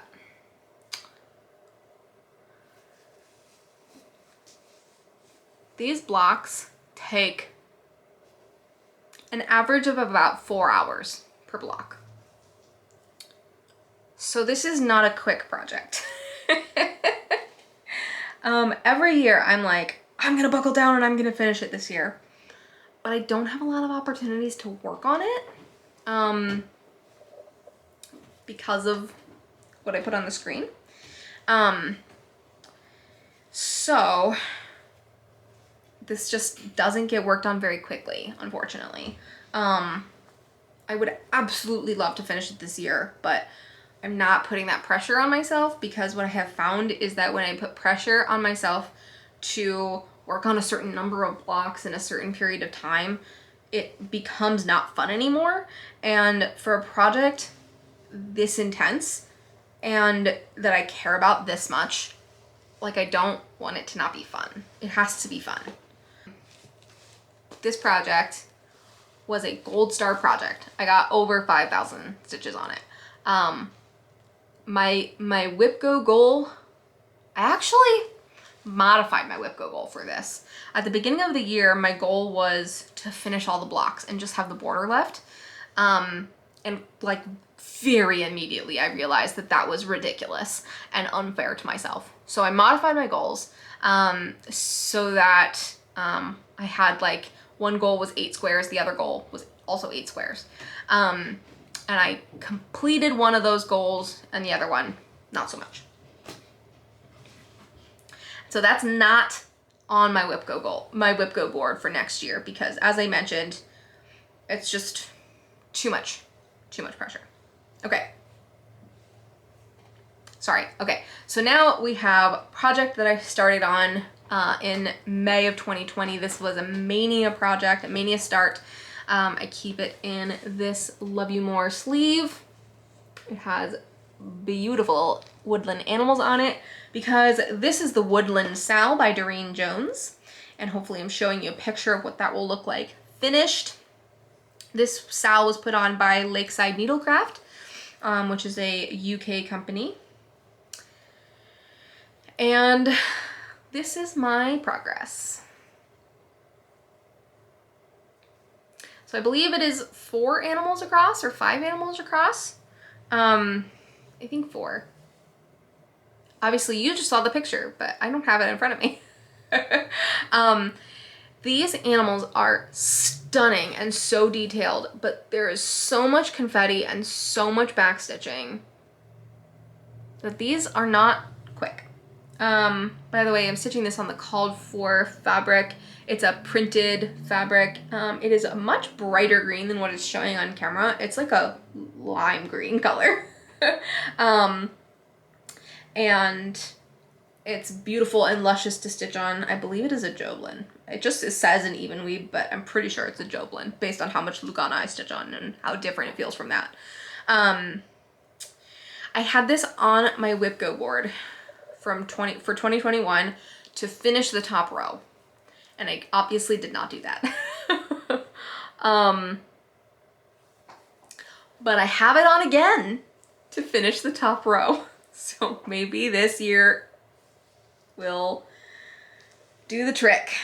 These blocks take an average of about 4 hours per block. So this is not a quick project. Every year I'm like, I'm gonna buckle down and I'm gonna finish it this year. But I don't have a lot of opportunities to work on it because of what I put on the screen. So this just doesn't get worked on very quickly, unfortunately. I would absolutely love to finish it this year, but I'm not putting that pressure on myself, because what I have found is that when I put pressure on myself to work on a certain number of blocks in a certain period of time, it becomes not fun anymore. And for a project this intense and that I care about this much, like, I don't want it to not be fun. It has to be fun. This project was a gold star project. I got over 5,000 stitches on it. My WIP Go goal, I actually modified my WIP Go goal for this. At the beginning of the year, my goal was to finish all the blocks and just have the border left. And like very immediately I realized that that was ridiculous and unfair to myself. So I modified my goals so that I had like One goal was 8 squares, the other goal was also 8 squares. And I completed one of those goals and the other one, not so much. So that's not on my WIP Go board for next year because, as I mentioned, it's just too much pressure. Okay. Sorry. Okay. So now we have a project that I started on in May of 2020. This was a Mania project, a Mania start. I keep it in this Love You More sleeve. It has beautiful woodland animals on it because this is the Woodland Sal by Doreen Jones. And hopefully I'm showing you a picture of what that will look like finished. This Sal was put on by Lakeside Needlecraft, which is a UK company. And this is my progress. So I believe it is 4 animals across or 5 animals across. I think 4. Obviously you just saw the picture, but I don't have it in front of me. These animals are stunning and so detailed, but there is so much confetti and so much backstitching that these are not quick. By the way, I'm stitching this on the called for fabric. It's a printed fabric. It is a much brighter green than what it's showing on camera. It's like a lime green color. And it's beautiful and luscious to stitch on. I believe it is a Joblin. It just says an even weave, but I'm pretty sure it's a Joblin based on how much Lugana I stitch on and how different it feels from that. I had this on my WIP Go board for 2021 to finish the top row. And I obviously did not do that. But I have it on again to finish the top row. So maybe this year will do the trick.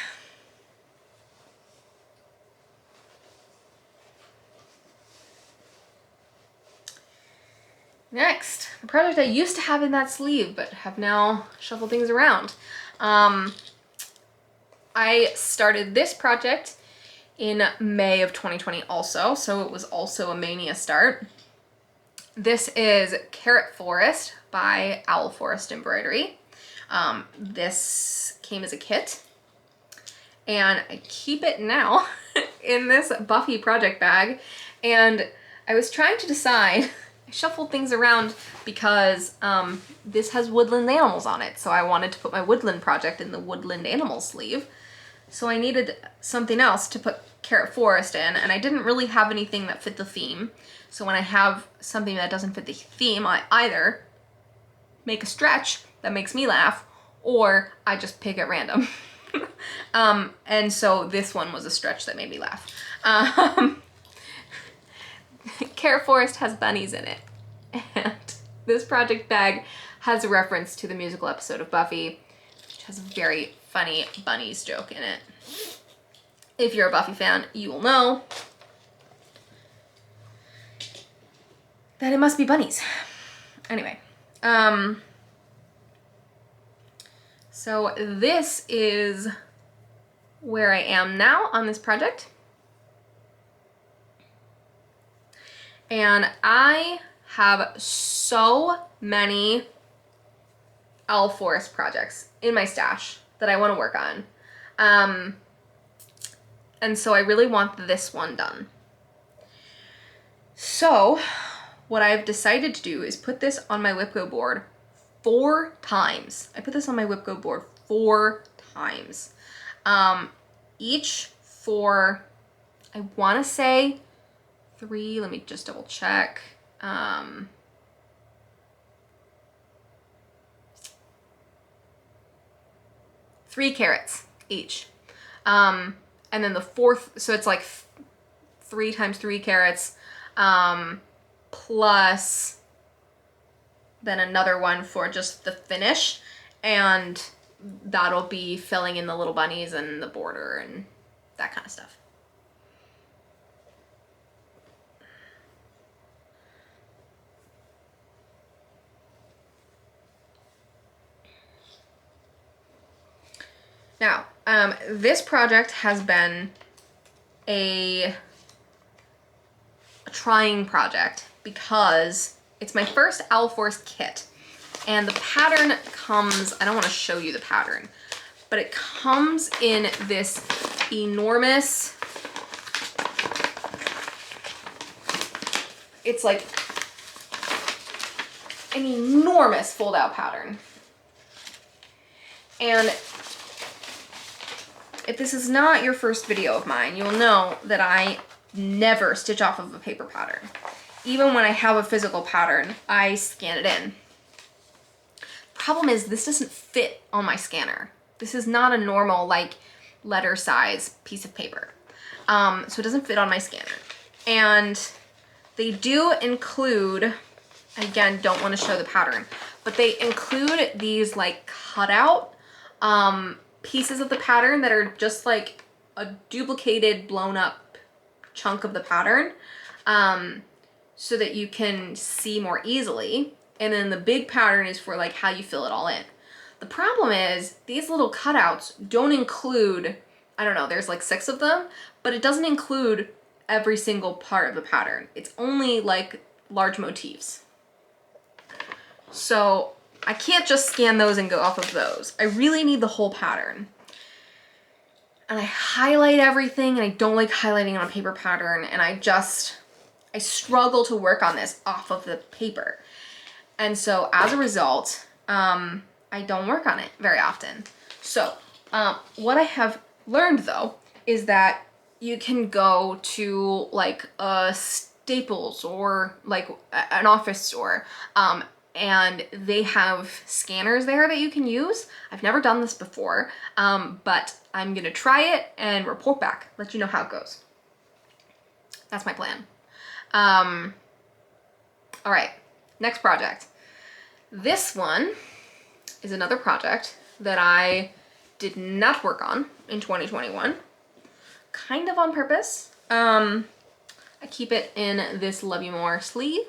Next, a project I used to have in that sleeve, but have now shuffled things around. I started this project in May of 2020 also, so it was also a Mania start. This is Carrot Forest by Owl Forest Embroidery. This came as a kit, and I keep it now in this Buffy project bag, and I was trying to decide. I shuffled things around because this has woodland animals on it, so I wanted to put my woodland project in the woodland animals sleeve. So I needed something else to put Carrot Forest in, and I didn't really have anything that fit the theme. So when I have something that doesn't fit the theme, I either make a stretch that makes me laugh, or I just pick at random. And so this one was a stretch that made me laugh. Carrot Forest has bunnies in it, and this project bag has a reference to the musical episode of Buffy, which has a very funny bunnies joke in it. If you're a Buffy fan, you will know that it must be bunnies. Anyway, so this is where I am now on this project. And I have so many Owl Forest projects in my stash that I want to work on. And so I really want this one done. So what I've decided to do is put this on my WIP Go board 4 times. I put this on my WIP Go board 4 times. Each for, I want to say 3, let me just double check. 3 carrots each. And then the 4th, so it's like 3 times 3 carrots, plus then another one for just the finish, and that'll be filling in the little bunnies and the border and that kind of stuff. Now, this project has been a trying project because it's my first Owl Force kit. And the pattern comes, I don't want to show you the pattern, but it comes in this enormous, it's like an enormous fold out pattern. And if this is not your first video of mine, you'll know that I never stitch off of a paper pattern. Even when I have a physical pattern, I scan it in. Problem is, this doesn't fit on my scanner. This is not a normal like letter size piece of paper. So it doesn't fit on my scanner. And they do include, again, don't want to show the pattern, but they include these like cutout pieces of the pattern that are just like a duplicated, blown up chunk of the pattern, so that you can see more easily. And then the big pattern is for like how you fill it all in. The problem is these little cutouts don't include, I don't know, there's like 6 of them, but it doesn't include every single part of the pattern. It's only like large motifs. So I can't just scan those and go off of those. I really need the whole pattern. And I highlight everything, and I don't like highlighting on a paper pattern, and I struggle to work on this off of the paper. And so as a result, I don't work on it very often. So what I have learned though is that you can go to like a Staples or like an office store, and they have scanners there that you can use. I've never done this before, but I'm gonna try it and report back, let you know how it goes. That's my plan. All right, next project. This one is another project that I did not work on in 2021, kind of on purpose. I keep it in this Love You More sleeve.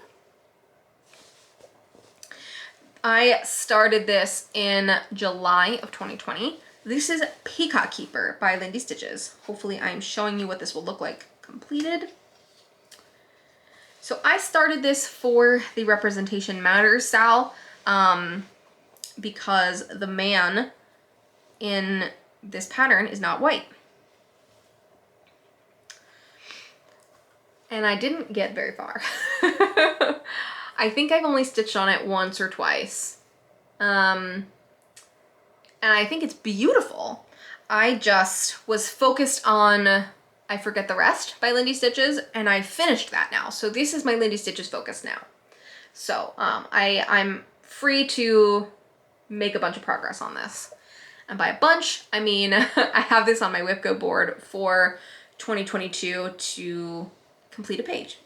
I started this in July of 2020. This is Peacock Keeper by Lindy Stitches. Hopefully I'm showing you what this will look like completed. So I started this for the Representation Matters Sal, because the man in this pattern is not white. And I didn't get very far. I think I've only stitched on it once or twice. And I think it's beautiful. I just was focused on I Forget the Rest by Lindy Stitches, and I finished that now. So this is my Lindy Stitches focus now. So I'm free to make a bunch of progress on this. And by a bunch, I mean I have this on my WIP Go board for 2022 to complete a page.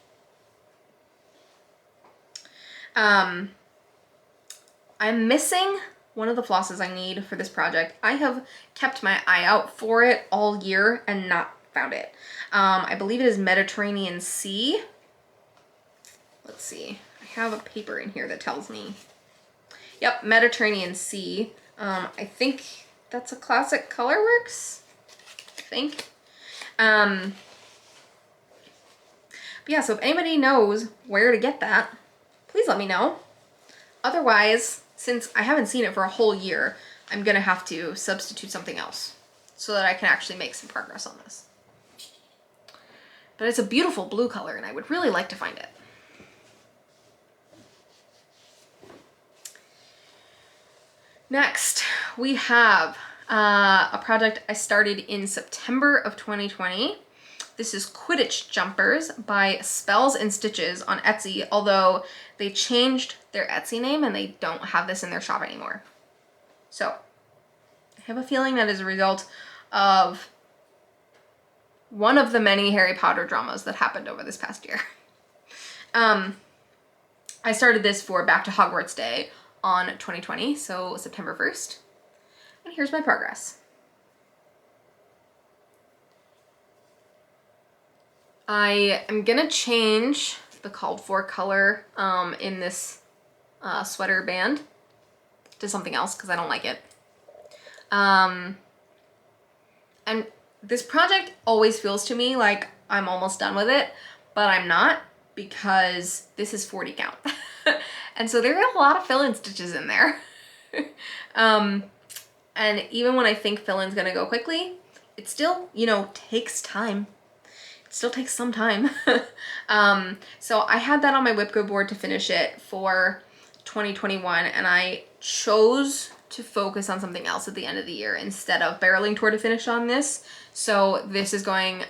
I'm missing one of the flosses I need for this project. I have kept my eye out for it all year and not found it. I believe it is Mediterranean Sea. Let's see. I have a paper in here that tells me. Yep, Mediterranean Sea. I think that's a classic Colorworks, I think. But yeah, so if anybody knows where to get that, please let me know. Otherwise, since I haven't seen it for a whole year, I'm gonna have to substitute something else so that I can actually make some progress on this. But it's a beautiful blue color, and I would really like to find it. Next, we have a project I started in September of 2020. This is Quidditch Jumpers by Spells and Stitches on Etsy, although they changed their Etsy name and they don't have this in their shop anymore. So I have a feeling that is a result of one of the many Harry Potter dramas that happened over this past year. I started this for Back to Hogwarts Day on 2020, so September 1st. And here's my progress. I am gonna change the called for color in this sweater band to something else because I don't like it. And This project always feels to me like I'm almost done with it, but I'm not, because this is 40 count. And so there are a lot of fill-in stitches in there. And even when I think fill-in's gonna go quickly, it still, you know, takes time. It still takes some time. So I had that on my WIP go board to finish it for 2021, and I chose to focus on something else at the end of the year instead of barreling toward a finish on this. So this is going,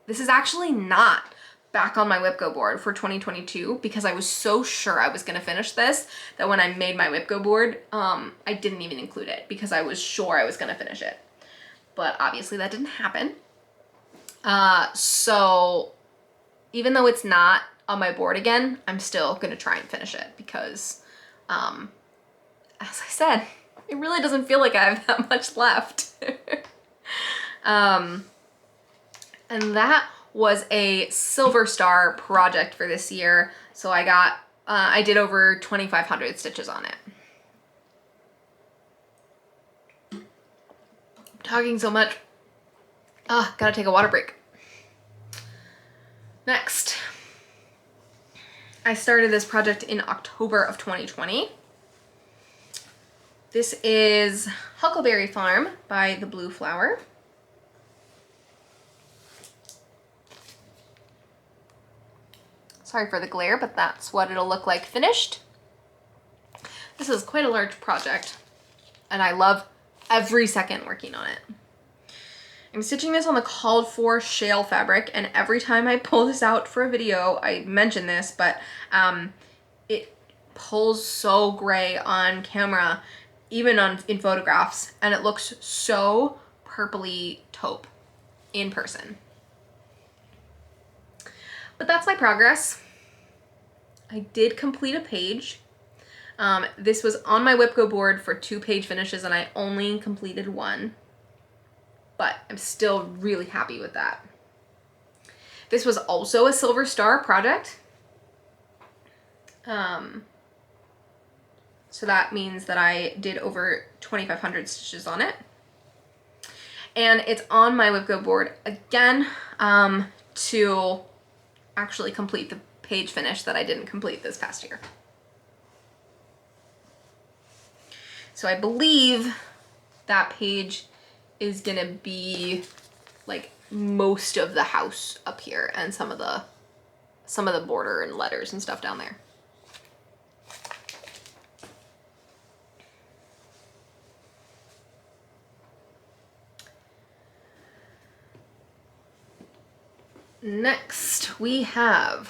this is actually not back on my WIP go board for 2022, because I was so sure I was gonna finish this that when I made my WIP go board, I didn't even include it because I was sure I was gonna finish it. But obviously that didn't happen. So even though it's not on my board again, I'm still gonna try and finish it because, as I said, it really doesn't feel like I have that much left. And that was a Silver Star project for this year. So I got, I did over 2,500 stitches on it. I'm talking so much. Gotta take a water break. Next, I started this project in October of 2020. This is Huckleberry Farm by The Blue Flower. Sorry for the glare, but that's what it'll look like finished. This is quite a large project, and I love every second working on it. I'm stitching this on the called for shale fabric, and every time I pull this out for a video, I mention this, but it pulls so gray on camera, even in photographs, and it looks so purpley taupe in person. But that's my progress. I did complete a page. This was on my WIP go board for 2 page finishes, and I only completed 1. But I'm still really happy with that. This was also a Silver Star project. So that means that I did over 2,500 stitches on it. And it's on my WIP go board again, to actually complete the page finish that I didn't complete this past year. So I believe that page is gonna be like most of the house up here and some of the border and letters and stuff down there. Next we have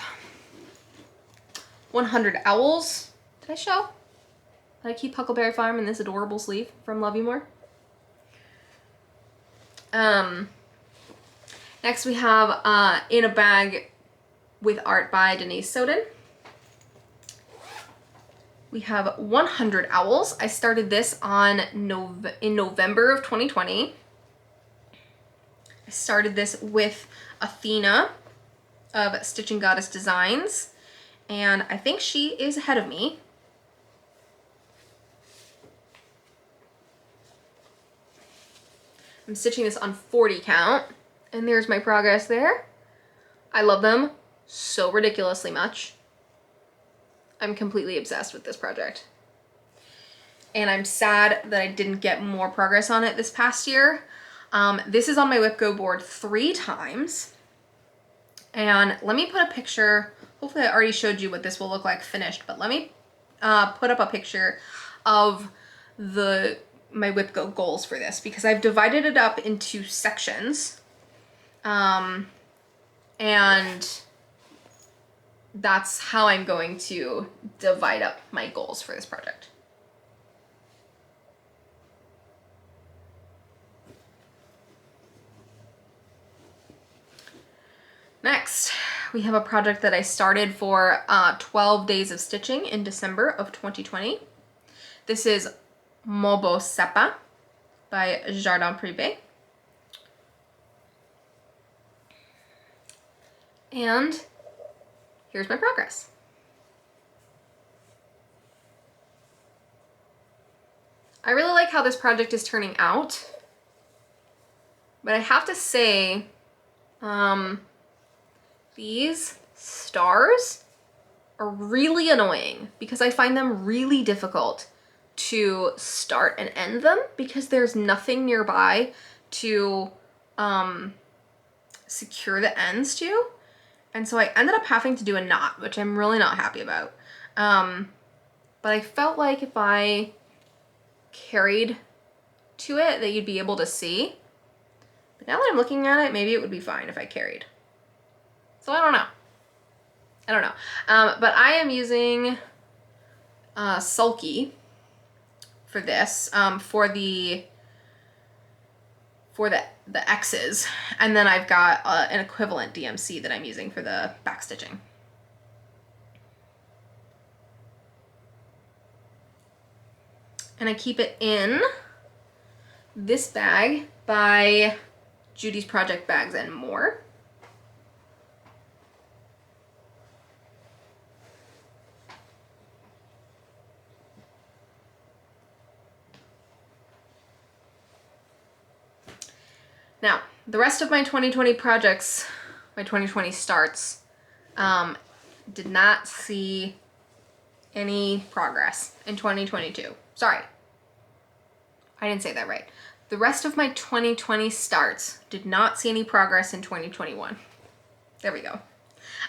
100 Owls. Did I show? Did I keep Huckleberry Farm in this adorable sleeve from Love You More? Next we have In a Bag with art by Denise Soden. We have 100 Owls. I started this in November of 2020. I started this with Athena of Stitching Goddess Designs, and I think she is ahead of me. I'm stitching this on 40 count, and there's my progress there. I love them so ridiculously much. I'm completely obsessed with this project. And I'm sad that I didn't get more progress on it this past year. This is on my WIP go board 3 times. And let me put a picture, hopefully I already showed you what this will look like finished, but let me put up a picture of my WIP go goals for this, because I've divided it up into sections. And that's how I'm going to divide up my goals for this project. Next, we have a project that I started for 12 days of stitching in December of 2020. This is Mobo Sepa by Jardin Privé. And here's my progress. I really like how this project is turning out. But I have to say, these stars are really annoying because I find them really difficult to start and end them because there's nothing nearby to secure the ends to. And so I ended up having to do a knot, which I'm really not happy about. But I felt like if I carried to it that you'd be able to see. But now that I'm looking at it, maybe it would be fine if I carried. So I don't know. But I am using Sulky for this, for the X's, and then I've got an equivalent DMC that I'm using for the back stitching. And I keep it in this bag by Judy's Project Bags and More. Now, the rest of my 2020 projects, my 2020 starts, did not see any progress in 2022. Sorry, I didn't say that right. The rest of my 2020 starts did not see any progress in 2021. There we go.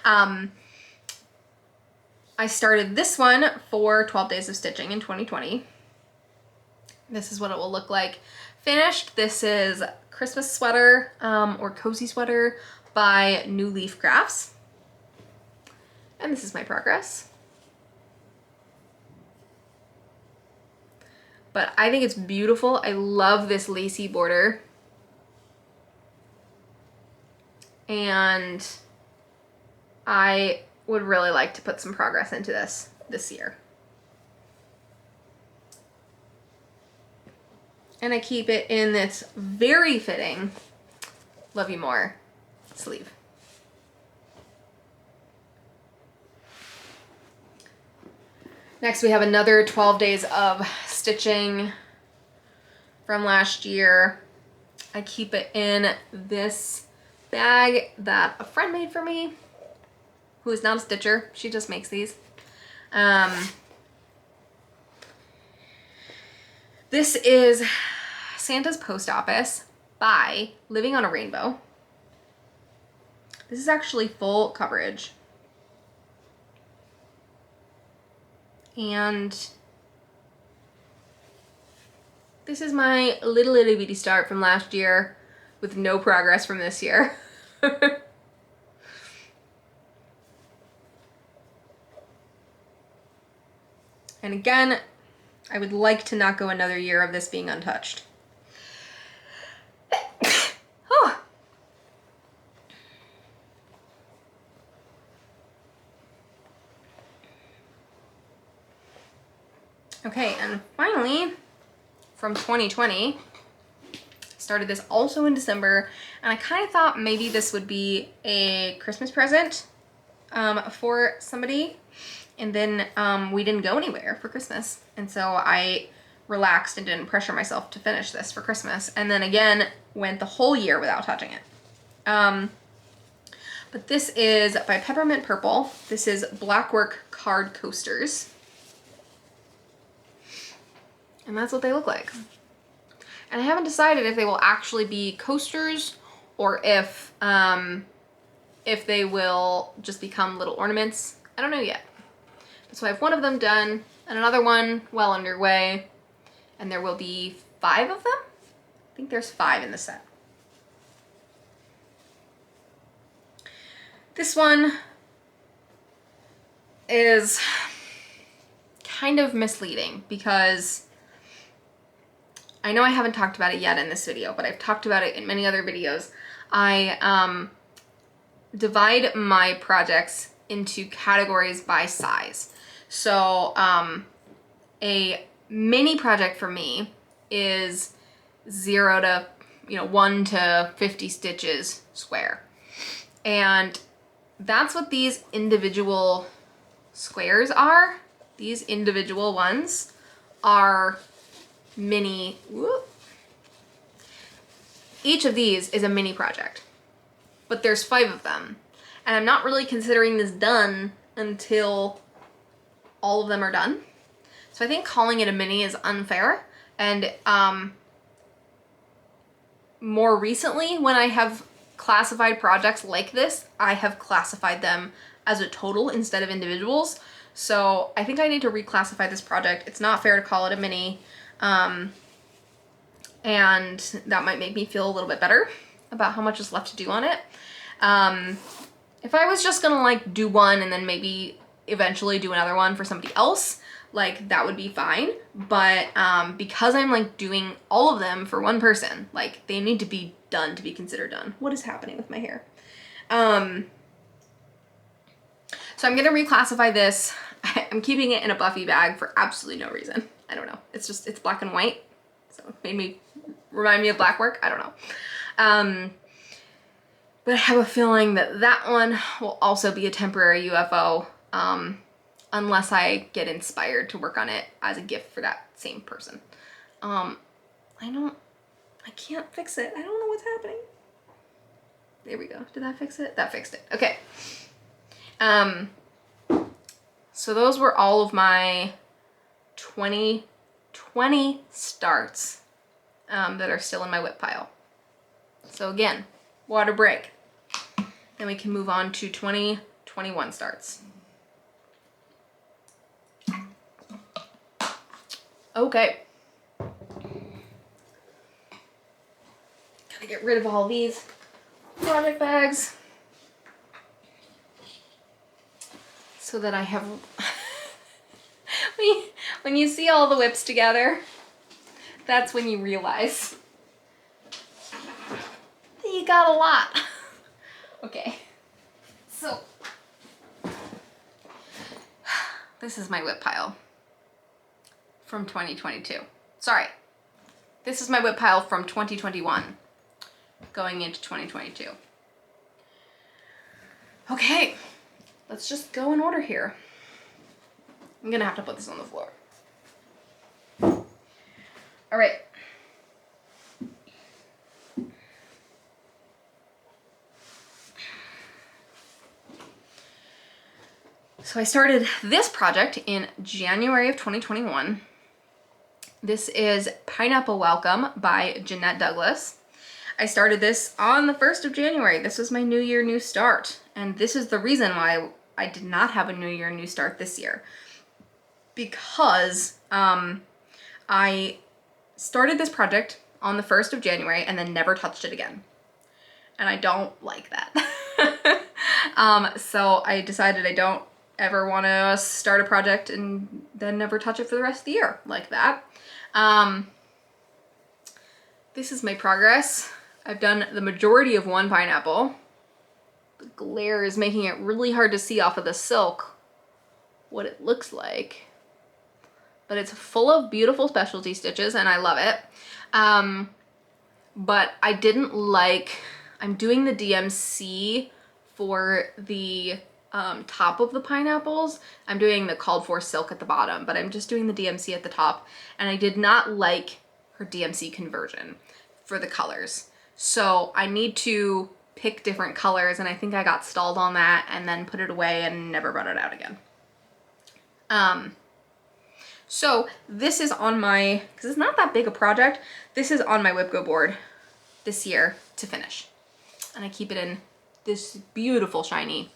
I started this one for 12 days of stitching in 2020. This is what it will look like finished. This is Christmas sweater or cozy sweater by New Leaf Crafts. And this is my progress. But I think it's beautiful. I love this lacy border. And I would really like to put some progress into this year. And I keep it in this very fitting Love You More sleeve. Next we have another 12 days of stitching from last year. I keep it in this bag that a friend made for me, who is not a stitcher. She just makes these. This is Santa's Post Office by Living on a Rainbow. This is actually full coverage. And this is my little itty bitty start from last year with no progress from this year. And again, I would like to not go another year of this being untouched. Oh. Okay, and finally, from 2020, started this also in December, and I kind of thought maybe this would be a Christmas present for somebody. And then we didn't go anywhere for Christmas. And so I relaxed and didn't pressure myself to finish this for Christmas. And then again, went the whole year without touching it. But this is by Peppermint Purple. This is Blackwork Card Coasters. And that's what they look like. And I haven't decided if they will actually be coasters or if they will just become little ornaments. I don't know yet. So I have one of them done and another one well underway, and there will be 5 of them. I think there's 5 in the set. This one is kind of misleading because I know I haven't talked about it yet in this video, but I've talked about it in many other videos. I divide my projects into categories by size. So a mini project for me is 0 to 1 to 50 stitches square, and that's what these individual squares are. These individual ones are mini each of these is a mini project, but there's 5 of them. And I'm not really considering this done until all of them are done. So I think calling it a mini is unfair. And more recently, when I have classified projects like this, I have classified them as a total instead of individuals. So I think I need to reclassify this project. It's not fair to call it a mini. And that might make me feel a little bit better about how much is left to do on it. If I was just gonna like do one and then maybe eventually do another one for somebody else, like that would be fine. But because I'm like doing all of them for one person, like they need to be done to be considered done. What is happening with my hair? So I'm gonna reclassify this. I'm keeping it in a Buffy bag for absolutely no reason. I don't know. It's just, it's black and white. So it made me, remind me of black work. I don't know. But I have a feeling that that one will also be a temporary UFO, unless I get inspired to work on it as a gift for that same person. I can't fix it. I don't know what's happening. There we go. Did that fix it? That fixed it. Okay. So those were all of my 2020 starts that are still in my WIP pile. So again, water break. Then we can move on to 2021 starts. Okay. Gotta get rid of all these project bags so that I have when you see all the WIPs together, that's when you realize that you got a lot. Okay, so this is my WIP pile from 2022. Sorry, this is my WIP pile from 2021 going into 2022. Okay, let's just go in order here. I'm gonna have to put this on the floor. All right. So I started this project in January of 2021. This is Pineapple Welcome by Jeanette Douglas. I started this on the 1st of January. This was my New Year, New Start. And this is the reason why I did not have a New Year, New Start this year. Because I started this project on the 1st of January and then never touched it again. And I don't like that. So I decided I don't ever want to start a project and then never touch it for the rest of the year like that. This is my progress. I've done the majority of one pineapple. The glare is making it really hard to see off of the silk what it looks like. But it's full of beautiful specialty stitches and I love it. But I didn't like, I'm doing the DMC for the top of the pineapples. I'm doing the called for silk at the bottom, but I'm just doing the DMC at the top. And I did not like her DMC conversion for the colors. So I need to pick different colors and I think I got stalled on that and then put it away and never brought it out again. So this is on my, because it's not that big a project, this is on my WIP Go board this year to finish. And I keep it in this beautiful shiny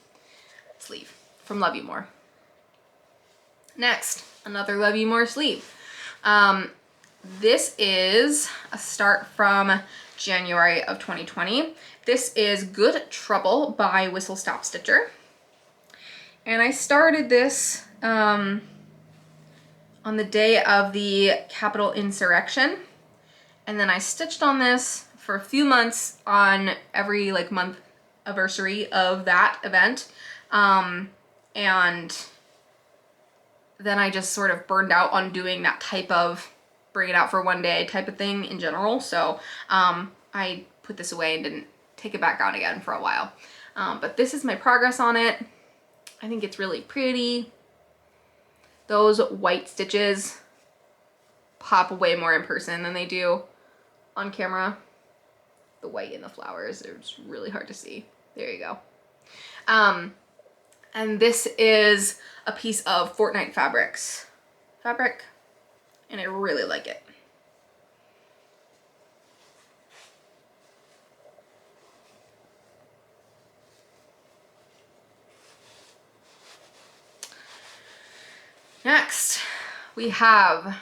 sleeve from Love You More. Next, another Love You More sleeve. This is a start from January of 2020. This is Good Trouble by Whistle Stop Stitcher. And I started this on the day of the Capitol insurrection. And then I stitched on this for a few months on every like month anniversary of that event. And then I just sort of burned out on doing that type of bring it out for one day type of thing in general. So I put this away and didn't take it back out again for a while. But this is my progress on it. I think it's really pretty. Those white stitches pop way more in person than they do on camera. the white in the flowers. It's really hard to see. There you go. And this is a piece of Fortnite fabric, and I really like it. Next, we have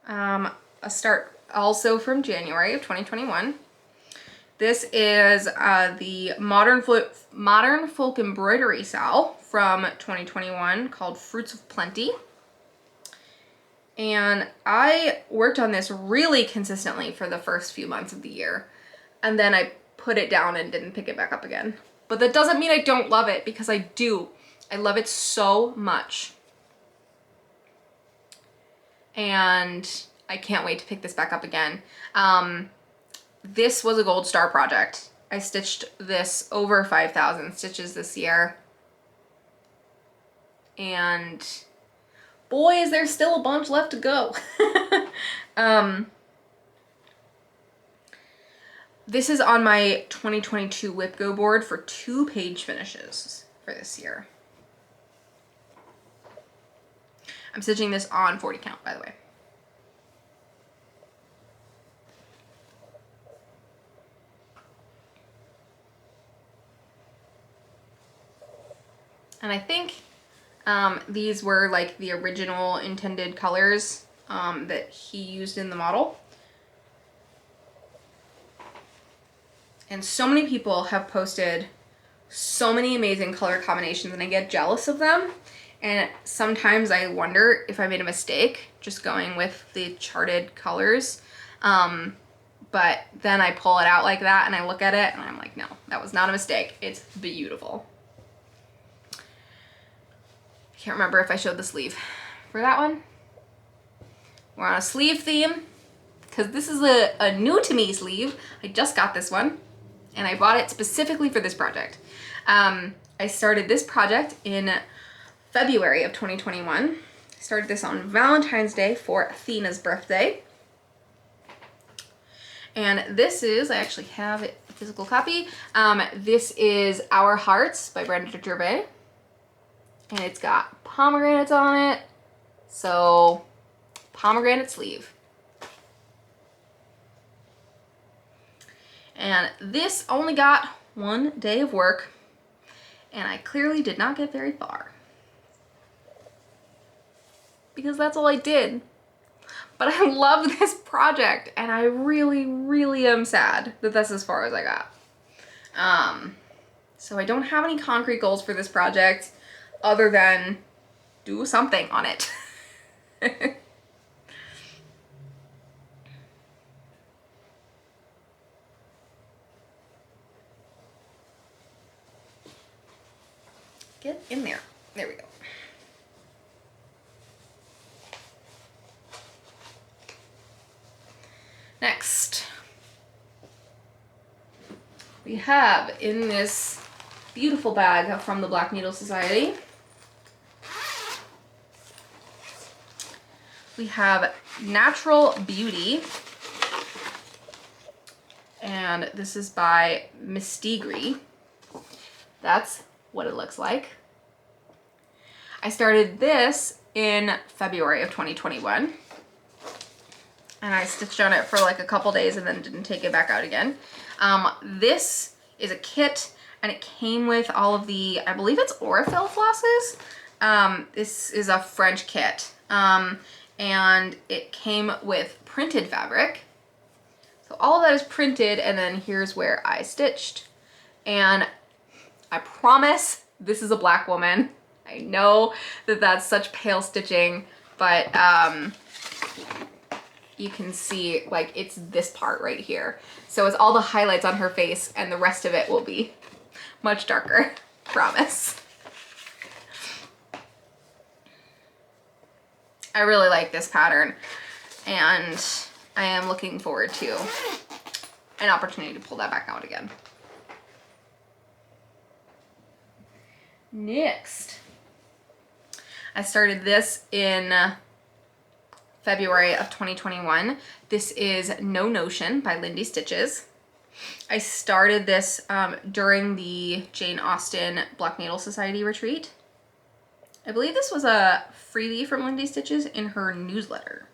a start also from January of 2021. This is the Modern Folk Embroidery Sal from 2021 called Fruits of Plenty. And I worked on this really consistently for the first few months of the year. And then I put it down and didn't pick it back up again. But that doesn't mean I don't love it, because I do. I love it so much. And I can't wait to pick this back up again. This was a gold star project. I stitched this over 5,000 stitches this year. And boy, is there still a bunch left to go. This is on my 2022 WIP Go board for 2 page finishes for this year. I'm stitching this on 40 count, by the way. And I think these were like the original intended colors that he used in the model. And so many people have posted so many amazing color combinations, and I get jealous of them. And sometimes I wonder if I made a mistake just going with the charted colors. But then I pull it out like that and I look at it and I'm like, no, that was not a mistake. It's beautiful. Can't remember if I showed the sleeve for that one. We're on a sleeve theme because this is a new to me sleeve. I just got this one and I bought it specifically for this project. I started this project in February of 2021. Started this on Valentine's Day for Athena's birthday. And this is, I actually have a physical copy. This is Our Hearts by Brenda Gervais. And it's got pomegranates on it. So, pomegranate sleeve. And this only got 1 day of work. And I clearly did not get very far, because that's all I did. But I love this project, and I really, really am sad that that's as far as I got. So I don't have any concrete goals for this project other than do something on it. Get in there. There we go. Next, we have in this beautiful bag from the Black Needle Society, we have Natural Beauty, and this is by Mistigri. That's what it looks like. I started this in February of 2021. And I stitched on it for like a couple days and then didn't take it back out again. This is a kit, and it came with all of the, I believe it's Aurifil flosses. This is a French kit. And it came with printed fabric. So all of that is printed, and then here's where I stitched. And I promise this is a black woman. I know that that's such pale stitching, but you can see like it's this part right here. So it's all the highlights on her face, and the rest of it will be much darker, promise. I really like this pattern, and I am looking forward to an opportunity to pull that back out again. Next, I started this in February of 2021. This is No Notion by Lindy Stitches. I started this during the Jane Austen Black Needle Society retreat. I believe this was a freebie from Lindy Stitches in her newsletter.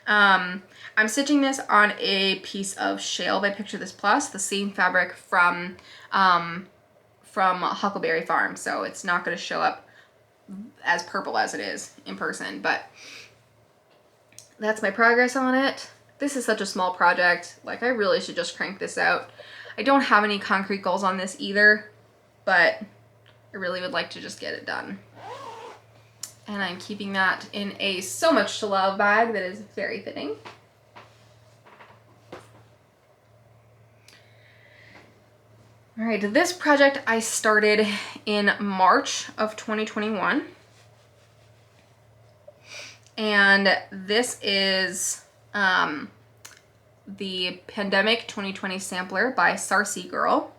I'm stitching this on a piece of Shale by Picture This Plus, the same fabric from Huckleberry Farm, so it's not going to show up as purple as it is in person, but that's my progress on it. This is such a small project, like I really should just crank this out. I don't have any concrete goals on this either, but I really would like to just get it done. And I'm keeping that in a So Much to Love bag that is very fitting. All right, this project I started in March of 2021. And this is the Pandemic 2020 Sampler by Sarcy Girl.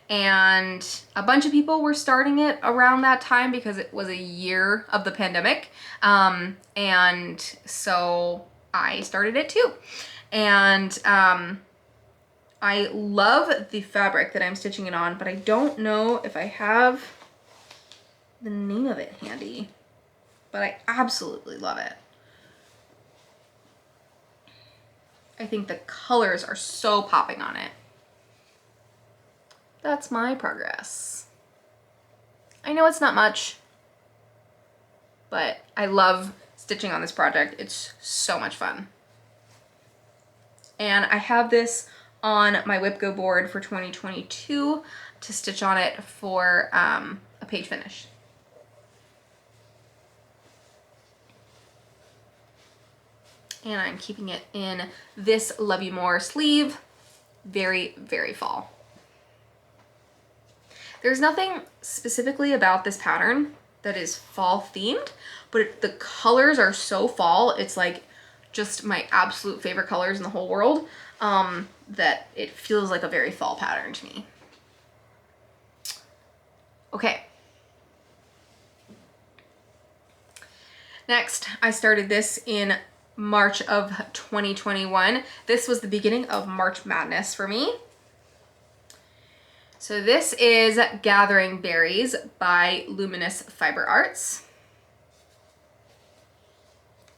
And a bunch of people were starting it around that time because it was a year of the pandemic. And so I started it too. And I love the fabric that I'm stitching it on, but I don't know if I have the name of it handy. But I absolutely love it. I think the colors are so popping on it. That's my progress. I know it's not much, but I love stitching on this project. It's so much fun. And I have this on my WIP Go board for 2022 to stitch on it for a page finish. And I'm keeping it in this Love You More sleeve. Very, very fall. There's nothing specifically about this pattern that is fall themed, but the colors are so fall. It's like just my absolute favorite colors in the whole world, that it feels like a very fall pattern to me. Okay. Next, I started this in March of 2021. This was the beginning of March Madness for me. So this is Gathering Berries by Luminous Fiber Arts.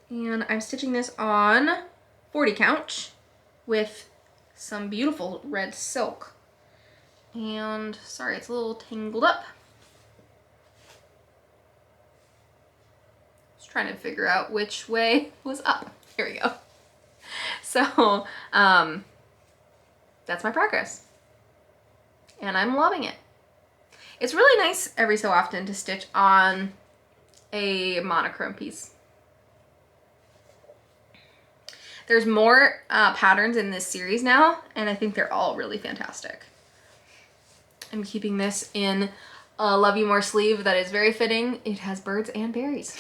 And I'm stitching this on 40 count with some beautiful red silk. And sorry, it's a little tangled up. Just trying to figure out which way was up. Here we go. So that's my progress. And I'm loving it. It's really nice every so often to stitch on a monochrome piece. There's more patterns in this series now, and I think they're all really fantastic. I'm keeping this in a Love You More sleeve that is very fitting. It has birds and berries.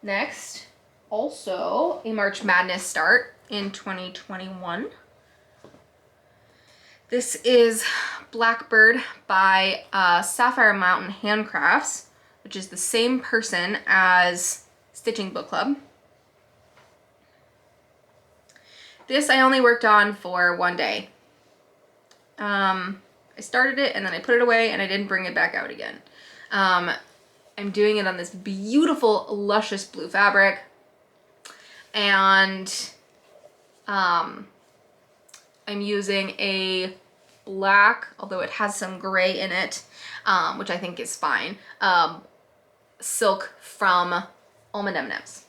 Next, also a March Madness start in 2021. This is Blackbird by Sapphire Mountain Handcrafts, which is the same person as Stitching Book Club. This I only worked on for one day. I started it and then I put it away and I didn't bring it back out again. I'm doing it on this beautiful, luscious blue fabric. And I'm using a black, although it has some gray in it, which I think is fine, silk from Almond M&Ms.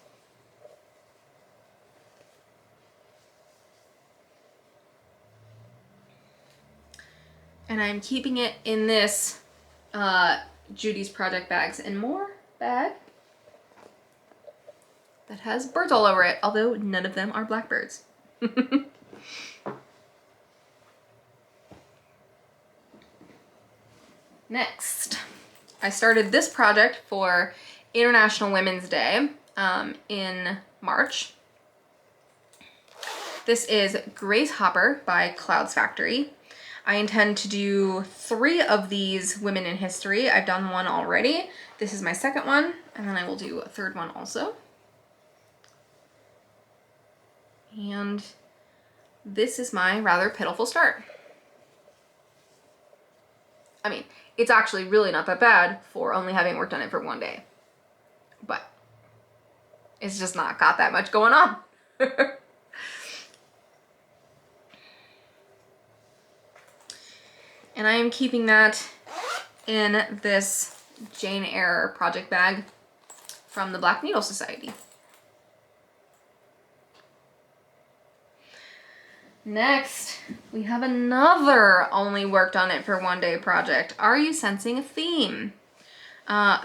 And I'm keeping it in this Judy's Project Bags and More bag that has birds all over it, although none of them are blackbirds. Next, I started this project for International Women's Day in March. This is Grace Hopper by Clouds Factory. I intend to do 3 of these women in history. I've done one already. This is my second one, and then I will do a third one also. And this is my rather pitiful start. I mean, it's actually really not that bad for only having worked on it for one day, but it's just not got that much going on. And I am keeping that in this Jane Eyre project bag from the Black Needle Society. Next, we have another only worked on it for one day project. Are you sensing a theme?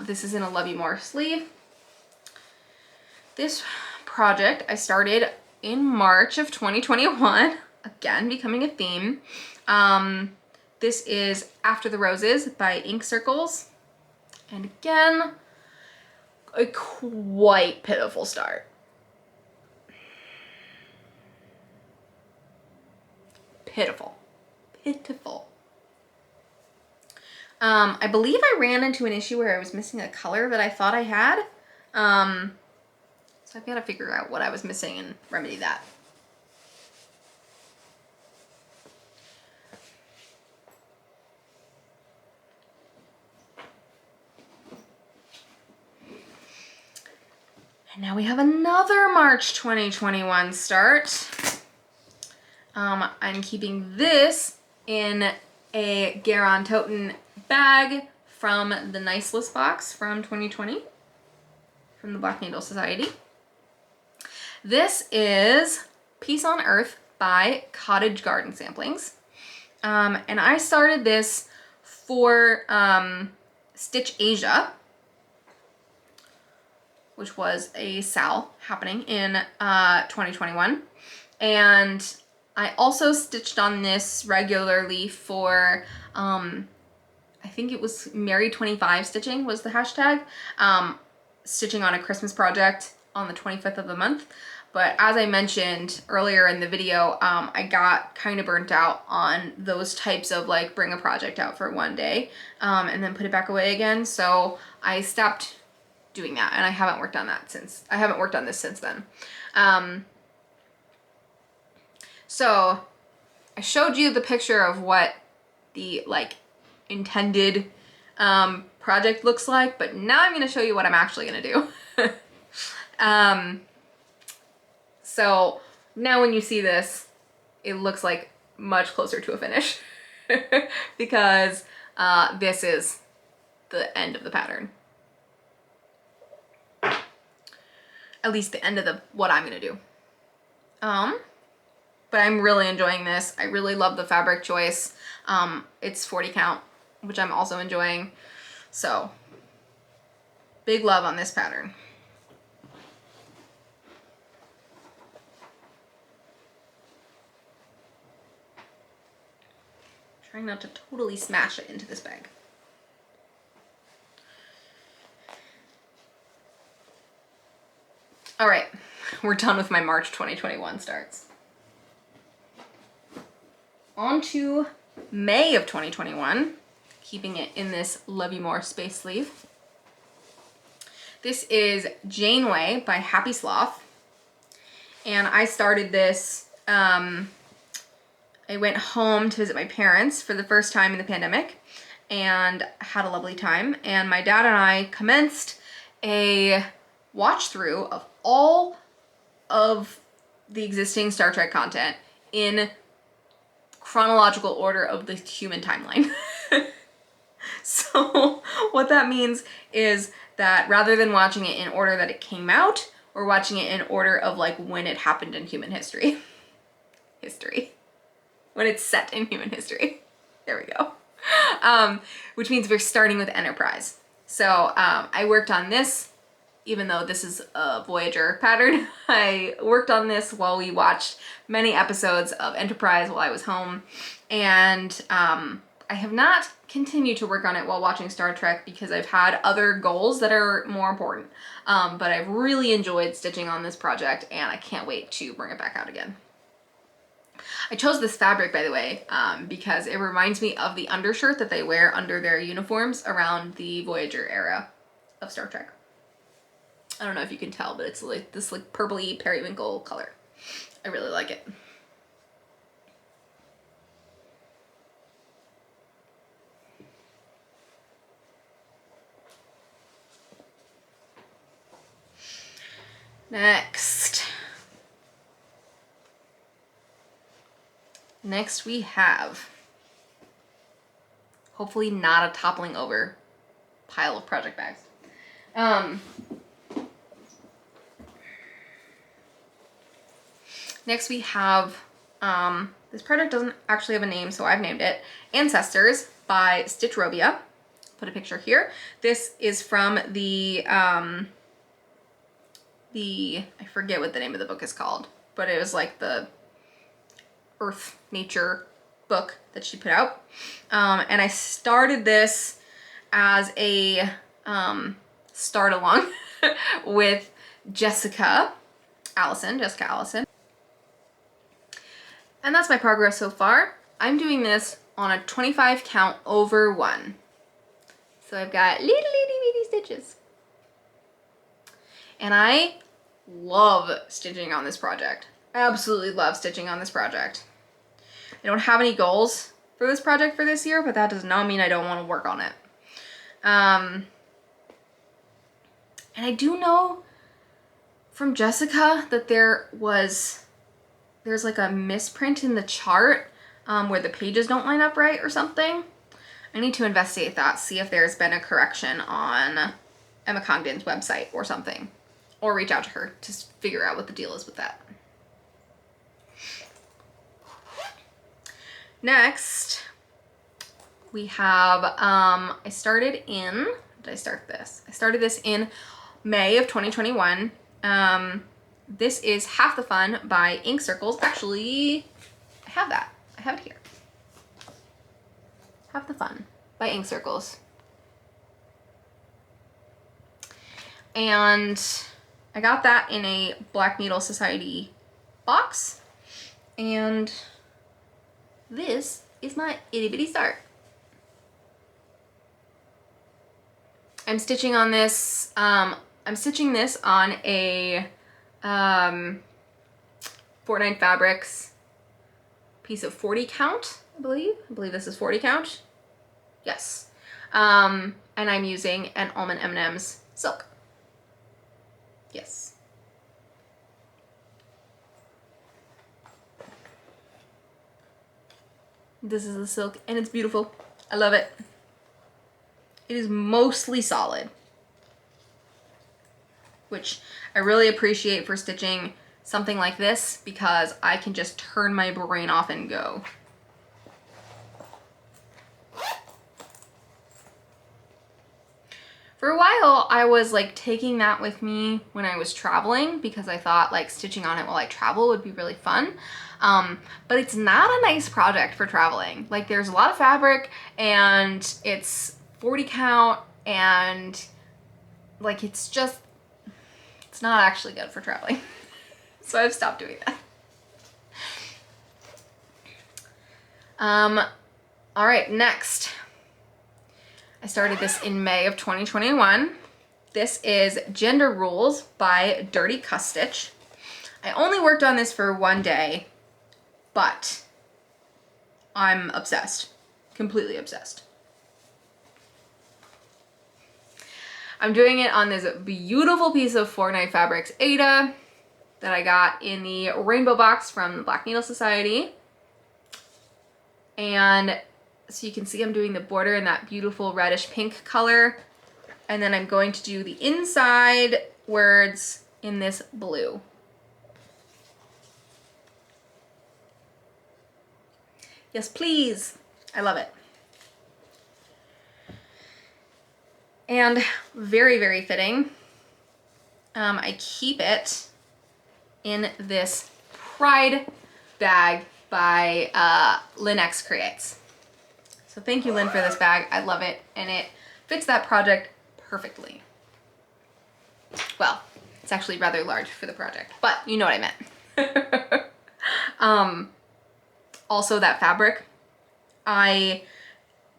This is in a Love You More sleeve. This project I started in March of 2021, again becoming a theme. This is After the Roses by Ink Circles. And again, a quite pitiful start. Pitiful. Pitiful. I believe I ran into an issue where I was missing a color that I thought I had. So I've got to figure out what I was missing and remedy that. And now we have another March 2021 start. I'm keeping this in a Garon Toten bag from the Nice List box from 2020 from the Black Needle Society. This is Peace on Earth by Cottage Garden Samplings. And I started this for Stitch Asia, which was a SAL happening in 2021. And I also stitched on this regularly for, I think it was Merry25 stitching was the hashtag, stitching on a Christmas project on the 25th of the month. But as I mentioned earlier in the video, I got kind of burnt out on those types of like bring a project out for one day and then put it back away again. So I stopped doing that, and I haven't worked on that since. I haven't worked on this since then. So I showed you the picture of what the like intended project looks like, but now I'm going to show you what I'm actually going to do. So now when you see this, it looks like much closer to a finish because this is the end of the pattern. At least the end of what I'm going to do. But I'm really enjoying this. I really love the fabric choice. It's 40 count, which I'm also enjoying. So, big love on this pattern. Trying not to totally smash it into this bag. All right, we're done with my March 2021 starts. On to May of 2021, keeping it in this Love You More space sleeve. This is Janeway by Happy Sloth. And I started this, I went home to visit my parents for the first time in the pandemic and had a lovely time. And my dad and I commenced a watch through of all of the existing Star Trek content in chronological order of the human timeline. So what that means is that rather than watching it in order that it came out, we're watching it in order of like when it happened in human history. When it's set in human history. There we go. Which means we're starting with Enterprise. So I worked on this. Even though this is a Voyager pattern, I worked on this while we watched many episodes of Enterprise while I was home. And I have not continued to work on it while watching Star Trek because I've had other goals that are more important. But I've really enjoyed stitching on this project and I can't wait to bring it back out again. I chose this fabric, by the way, because it reminds me of the undershirt that they wear under their uniforms around the Voyager era of Star Trek. I don't know if you can tell, but it's like this like purpley periwinkle color. I really like it. Next we have, hopefully not a toppling over pile of project bags. Next we have, this project doesn't actually have a name, so I've named it Ancestors by Stitchrobia. Put a picture here. This is from the I forget what the name of the book is called, but it was like the Earth Nature book that she put out. And I started this as a start along with Jessica Allison. And that's my progress so far. I'm doing this on a 25 count over 1. So I've got little itty bitty stitches. And I love stitching on this project. Absolutely love stitching on this project. I don't have any goals for this project for this year, but that does not mean I don't want to work on it. And I do know from Jessica that there's like a misprint in the chart where the pages don't line up right or something. I need to investigate that, see if there's been a correction on Emma Congdon's website or something, or reach out to her to figure out what the deal is with that. Next, we have, I started this in May of 2021. This is Half the Fun by Ink Circles. Actually, I have it here. Half the Fun by Ink Circles. And I got that in a Black Needle Society box. And this is my itty bitty start. I'm stitching on this, I'm stitching this on a 49 Fabrics piece of 40 count, I believe this is 40 count. Yes. And I'm using an Almond M&M's silk. Yes. This is the silk and it's beautiful. I love it. It is mostly solid, which I really appreciate for stitching something like this because I can just turn my brain off and go. For a while, I was like taking that with me when I was traveling because I thought like stitching on it while I travel would be really fun. But it's not a nice project for traveling. Like there's a lot of fabric and it's 40 count and like it's not actually good for traveling. So I've stopped doing that. All right, next. I started this in May of 2021. This is Gender Rules by Dirty Cuss Stitch. I only worked on this for 1 day, but I'm obsessed, completely obsessed. I'm doing it on this beautiful piece of 49 Fabrics Ada that I got in the rainbow box from the Black Needle Society. And so you can see I'm doing the border in that beautiful reddish pink color. And then I'm going to do the inside words in this blue. Yes, please. I love it. And very, very fitting. I keep it in this Pride bag by Lynn X Creates. So thank you, Lynn, for this bag. I love it, and it fits that project perfectly. Well, it's actually rather large for the project, but you know what I meant. Also, that fabric, I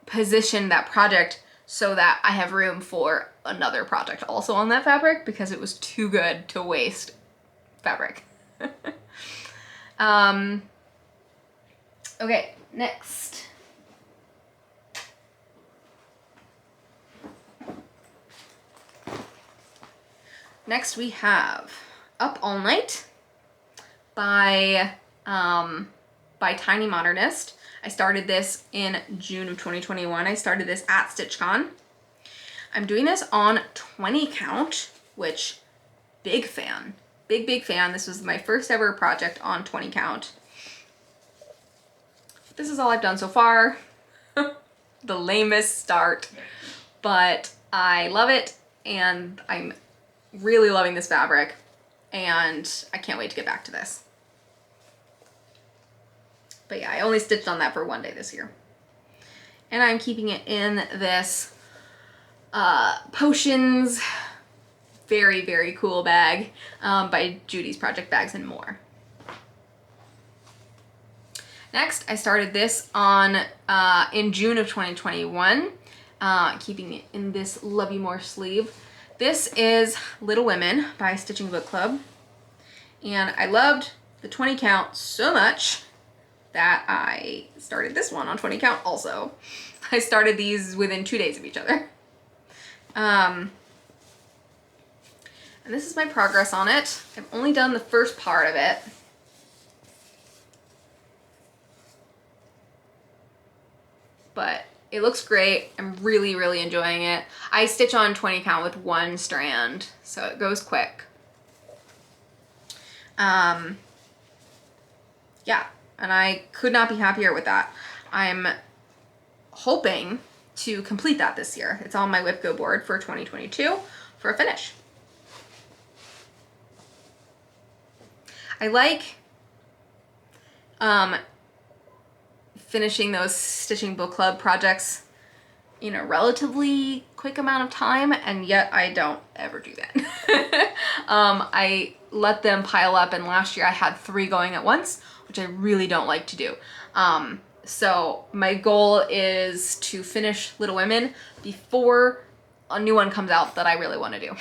positioned that project so that I have room for another project also on that fabric because it was too good to waste fabric. Okay, next. Next we have Up All Night by Tiny Modernist. I started this in June of 2021. I started this at StitchCon. I'm doing this on 20 count, which big fan, big fan. This was my first ever project on 20 count. This is all I've done so far. The lamest start, but I love it and I'm really loving this fabric and I can't wait to get back to this. But yeah, I only stitched on that for one day this year. And I'm keeping it in this Potions very cool bag by Judy's Project Bags and More. Next, I started this on in June of 2021, keeping it in this Love You More sleeve. This is Little Women by Stitching Book Club. And I loved the 20 count so much that I started this one on 20 count also. I started these within 2 days of each other. And this is my progress on it. I've only done the first part of it. But it looks great. I'm really enjoying it. I stitch on 20 count with one strand, so it goes quick. Yeah, and I could not be happier with that. I'm hoping to complete that this year. It's on my WIP Go board for 2022 for a finish. I like finishing those Stitching Book Club projects in a relatively quick amount of time, and yet I don't ever do that. I let them pile up, and last year I had 3 going at once, which I really don't like to do. So my goal is to finish Little Women before a new one comes out that I really want to do.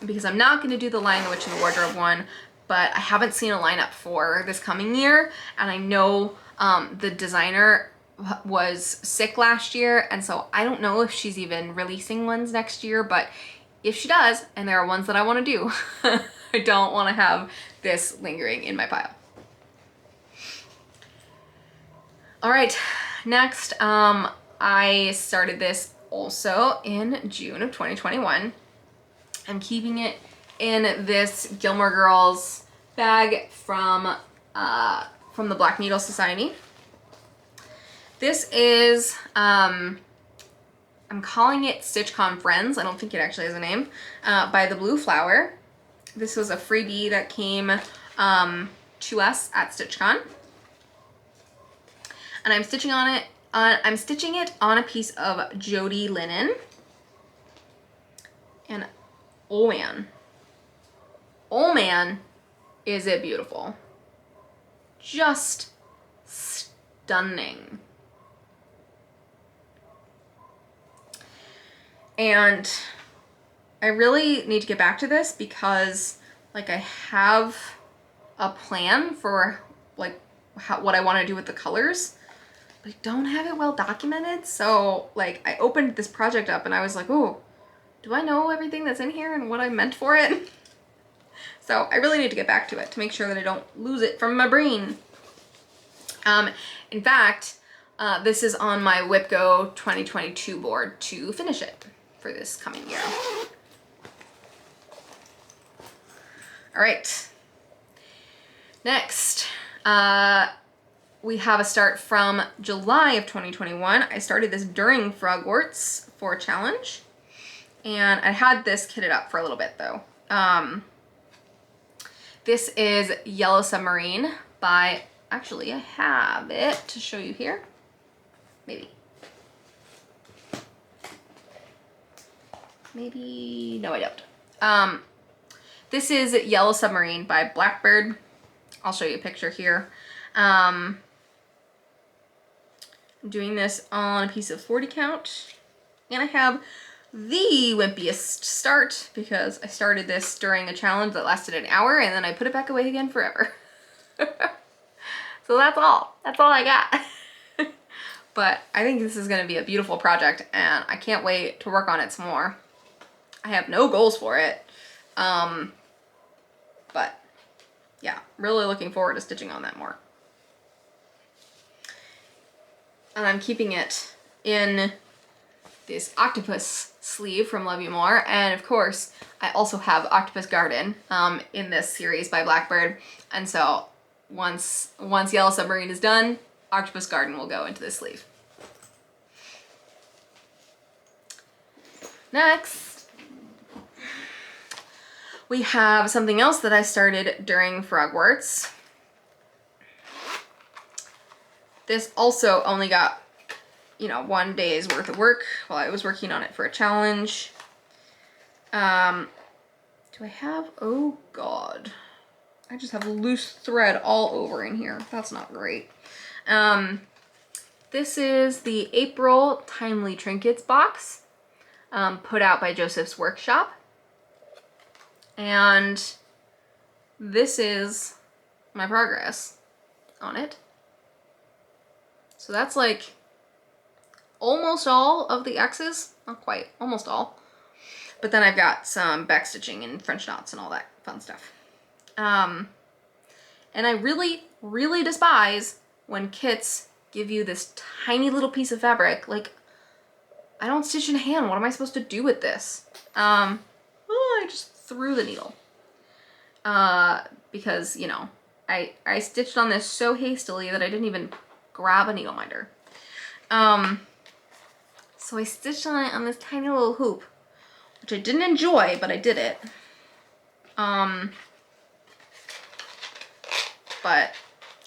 Because I'm not going to do the Lion, the Witch, and the Wardrobe one, but I haven't seen a lineup for this coming year, and I know the designer was sick last year, and so I don't know if she's even releasing ones next year, but if she does, and there are ones that I want to do, I don't want to have this lingering in my pile. All right, next, I started this also in June of 2021. I'm keeping it in this Gilmore Girls bag from the Black Needle Society. This is, I'm calling it StitchCon Friends. I don't think it actually has a name, by The Blue Flower. This was a freebie that came to us at StitchCon. And I'm stitching on it. I'm stitching it on a piece of Jody linen. And oh man, is it beautiful. Just stunning. And I really need to get back to this because like I have a plan for like what I want to do with the colors, but I don't have it well documented. So like I opened this project up and I was like, oh, do I know everything that's in here and what I meant for it? So I really need to get back to it to make sure that I don't lose it from my brain. In fact, this is on my WIP Go 2022 board to finish it for this coming year. All right. Next, we have a start from July of 2021. I started this during Frogwarts for a challenge. And I had this kitted up for a little bit though. This is Yellow Submarine by, actually I have it to show you here. Maybe, no I don't. This is Yellow Submarine by Blackbird. I'll show you a picture here. I'm doing this on a piece of 40 count. And I have the wimpiest start because I started this during a challenge that lasted an hour and then I put it back away again forever. So that's all I got. But I think this is gonna be a beautiful project and I can't wait to work on it some more. I have no goals for it. But yeah, really looking forward to stitching on that more. And I'm keeping it in this octopus sleeve from Love You More. And of course, I also have Octopus Garden in this series by Blackbird. And so once Yellow Submarine is done, Octopus Garden will go into this sleeve. Next, we have something else that I started during Frogwarts. This also only got, you know, 1 day's worth of work while I was working on it for a challenge. Do I have, oh God. I just have loose thread all over in here. That's not great. This is the April Timely Trinkets box, put out by Joseph's Workshop. And this is my progress on it. So that's like almost all of the X's, not quite, almost all. But then I've got some back stitching and French knots and all that fun stuff. And I really, really despise when kits give you this tiny little piece of fabric. Like, I don't stitch in hand. What am I supposed to do with this? I just threw the needle. Because, you know, I stitched on this so hastily that I didn't even grab a needle minder. So I stitched on it on this tiny little hoop, which I didn't enjoy, but I did it. But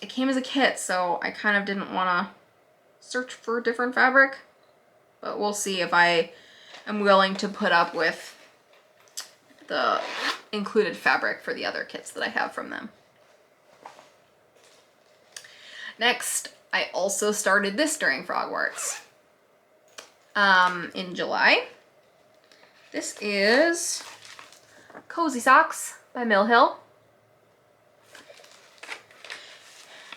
it came as a kit, so I kind of didn't want to search for a different fabric. But we'll see if I am willing to put up with the included fabric for the other kits that I have from them. Next, I also started this during Frogwarts in July. This is Cozy Socks by Mill Hill.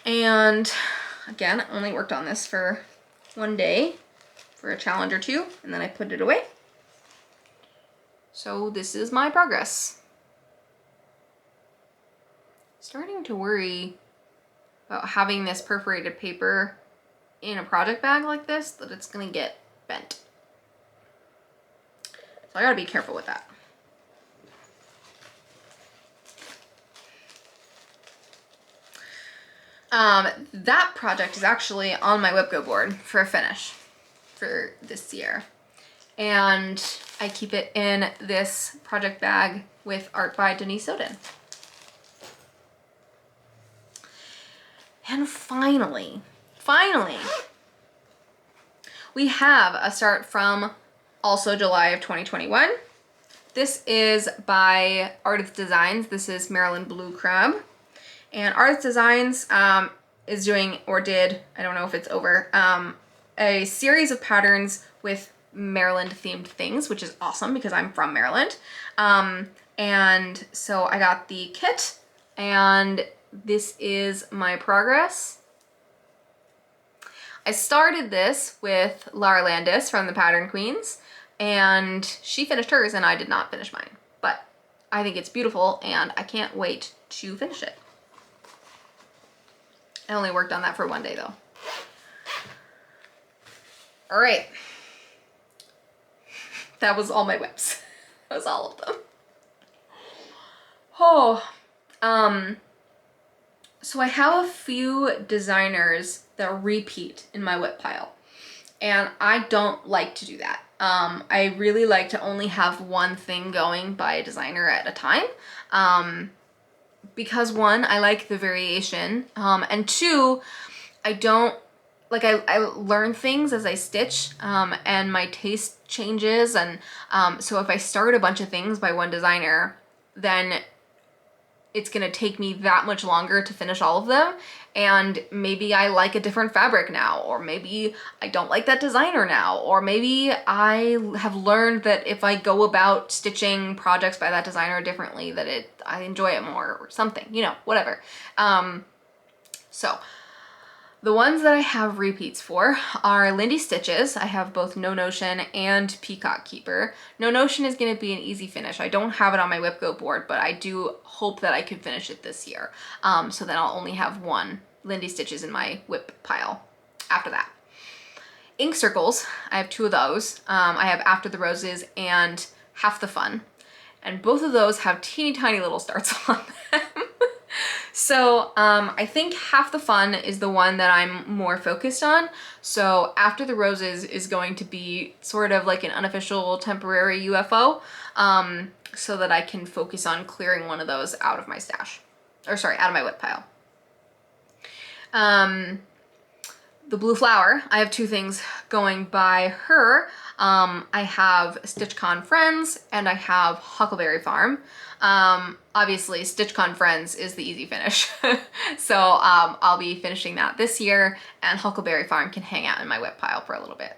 And again, I only worked on this for 1 day for a challenge or two, and then I put it away. So this is my progress. Starting to worry about having this perforated paper in a project bag like this, that it's gonna get bent. So I gotta be careful with that. That project is actually on my WIP go board for a finish for this year. And I keep it in this project bag with art by Denise Soden. And finally, we have a start from also July of 2021. This is by Artist Designs. This is Maryland Blue Crab. And Artist Designs is doing, or did, I don't know if it's over, a series of patterns with Maryland themed things, which is awesome because I'm from Maryland. And so I got the kit, and this is my progress. I started this with Lara Landis from the Pattern Queens, and she finished hers and I did not finish mine. But I think it's beautiful and I can't wait to finish it. I only worked on that for 1 day though. All right. That was all my WIPs. That was all of them. Oh, so I have a few designers that repeat in my WIP pile, and I don't like to do that. I really like to only have one thing going by a designer at a time, because one, I like the variation, and two, I don't, like I learn things as I stitch, and my taste changes, and so if I start a bunch of things by one designer, then it's gonna take me that much longer to finish all of them, and maybe I like a different fabric now, or maybe I don't like that designer now, or maybe I have learned that if I go about stitching projects by that designer differently, that I enjoy it more, or something, you know, whatever. So the ones that I have repeats for are Lindy Stitches. I have both No Notion and Peacock Keeper. No Notion is gonna be an easy finish. I don't have it on my WIP Go board, but I do hope that I can finish it this year. So then I'll only have one Lindy Stitches in my WIP pile after that. Ink circles, I have 2 of those. I have After the Roses and Half the Fun. And both of those have teeny tiny little starts on them. So I think Half the Fun is the one that I'm more focused on. So After the Roses is going to be sort of like an unofficial temporary UFO, so that I can focus on clearing one of those out of my stash. Or sorry, out of my WIP pile. The Blue Flower, I have 2 things going by her. I have StitchCon Friends and I have Huckleberry Farm. Obviously StitchCon Friends is the easy finish. So I'll be finishing that this year, and Huckleberry Farm can hang out in my WIP pile for a little bit.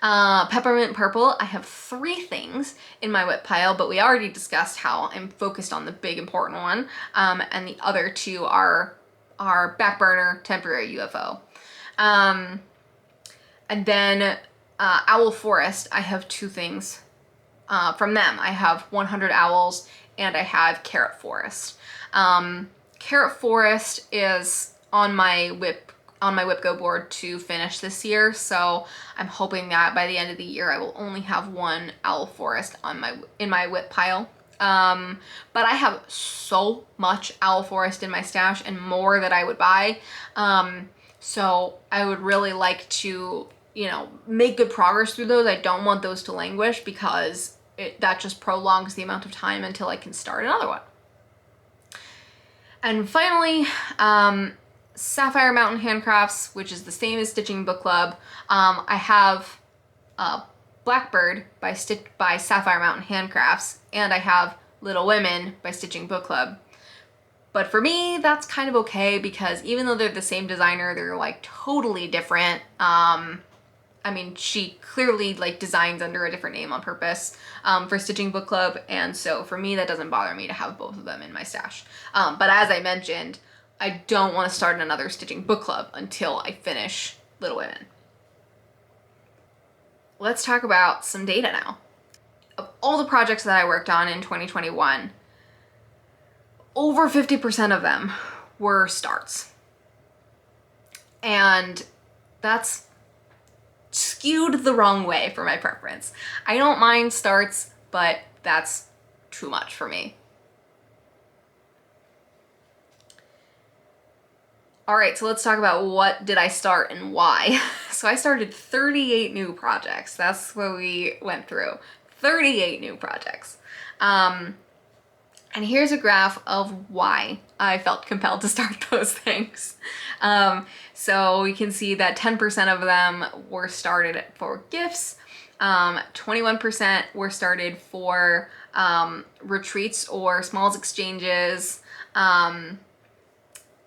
Peppermint Purple, I have 3 things in my WIP pile, but we already discussed how I'm focused on the big important one, and the other 2 are back burner temporary UFO. And then Owl Forest, I have 2 things from them. I have 100 Owls and I have Carrot Forest. Carrot Forest is on my WIP Go board to finish this year, so I'm hoping that by the end of the year I will only have 1 Owl Forest in my WIP pile. But I have so much Owl Forest in my stash, and more that I would buy. So I would really like to, you know, make good progress through those. I don't want those to languish, because that just prolongs the amount of time until I can start another one. And finally, Sapphire Mountain Handcrafts, which is the same as Stitching Book Club. I have Blackbird by Sapphire Mountain Handcrafts, and I have Little Women by Stitching Book Club. But for me, that's kind of okay, because even though they're the same designer, they're like totally different. I mean, she clearly like designs under a different name on purpose for Stitching Book Club, and so for me that doesn't bother me to have both of them in my stash. But as I mentioned, I don't want to start another Stitching Book Club until I finish Little Women. Let's talk about some data now. Of all the projects that I worked on in 2021, over 50% of them were starts. And that's skewed the wrong way for my preference. I don't mind starts, but that's too much for me. All right, so let's talk about what did I start and why. So I started 38 new projects. That's what we went through. 38 new projects. And here's a graph of why I felt compelled to start those things. So you can see that 10% of them were started for gifts, 21% were started for retreats or smalls exchanges,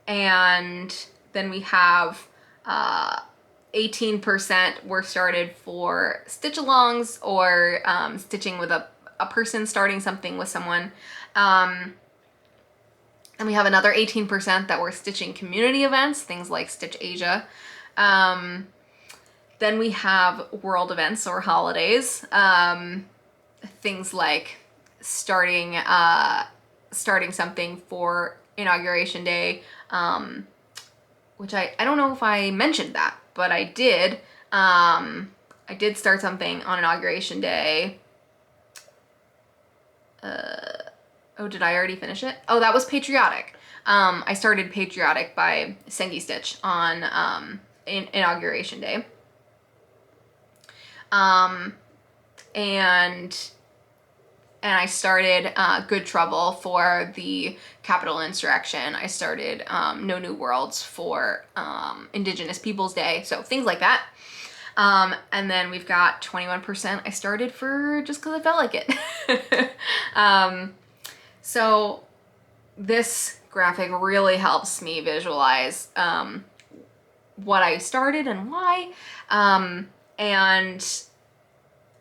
and then we have 18% were started for stitch-alongs or stitching with a person, starting something with someone. And we have another 18% that were stitching community events, things like Stitch Asia. Then we have world events or holidays, things like starting something for Inauguration Day, which I don't know if I mentioned that, but I did. I did start something on Inauguration Day. Oh, did I already finish it? Oh, that was Patriotic. I started Patriotic by Sengi Stitch on Inauguration Day. And I started Good Trouble for the Capitol Insurrection. I started No New Worlds for Indigenous Peoples Day, so things like that. And then we've got 21% I started for just because I felt like it. So this graphic really helps me visualize what I started and why. And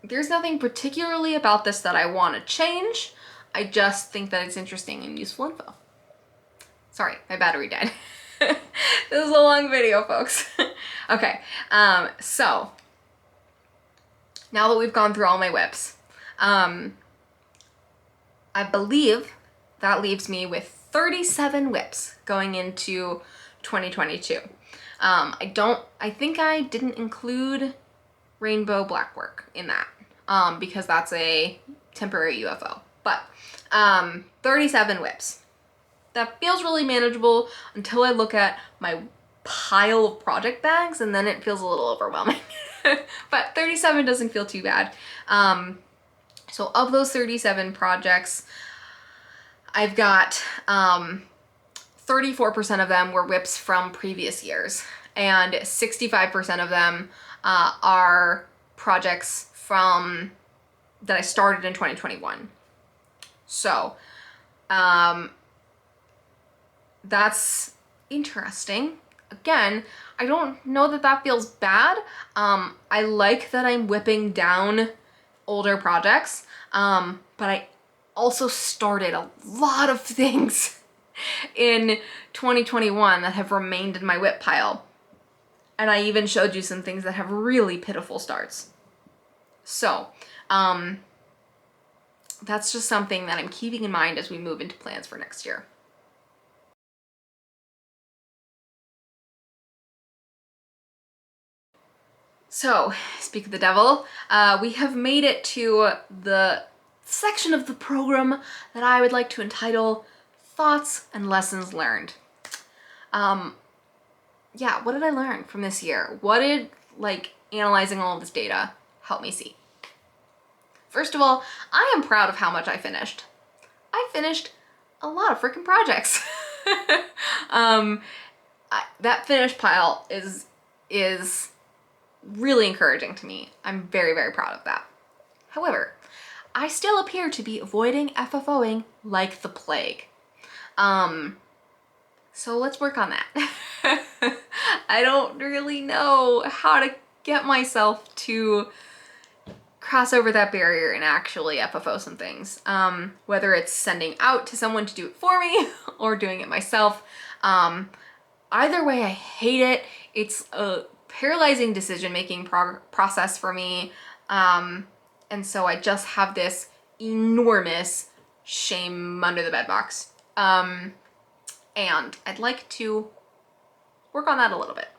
there's nothing particularly about this that I want to change. I just think that it's interesting and useful info. Sorry, my battery died. This is a long video, folks. Okay, so now that we've gone through all my WIPs, I believe that leaves me with 37 WIPs going into 2022. I think I didn't include rainbow black work in that, because that's a temporary UFO, but 37 WIPs. That feels really manageable until I look at my pile of project bags, and then it feels a little overwhelming. But 37 doesn't feel too bad. So of those 37 projects, I've got 34% of them were WIPs from previous years, and 65% of them are projects from that I started in 2021. So that's interesting. Again, I don't know that that feels bad. I like that I'm whipping down older projects, but I also started a lot of things in 2021 that have remained in my WIP pile. And I even showed you some things that have really pitiful starts. So, that's just something that I'm keeping in mind as we move into plans for next year. So, speak of the devil, we have made it to the section of the program that I would like to entitle Thoughts and Lessons Learned. Yeah, what did I learn from this year? What did, analyzing all of this data help me see? First of all, I am proud of how much I finished. I finished a lot of freaking projects. That finished pile is really encouraging to me. I'm very, very proud of that. However, I still appear to be avoiding FFOing like the plague. So let's work on that. I don't really know how to get myself to cross over that barrier and actually FFO some things. Whether it's sending out to someone to do it for me or doing it myself. Either way, I hate it. It's a paralyzing decision-making process for me. And so I just have this enormous shame under the bed box. And I'd like to work on that a little bit.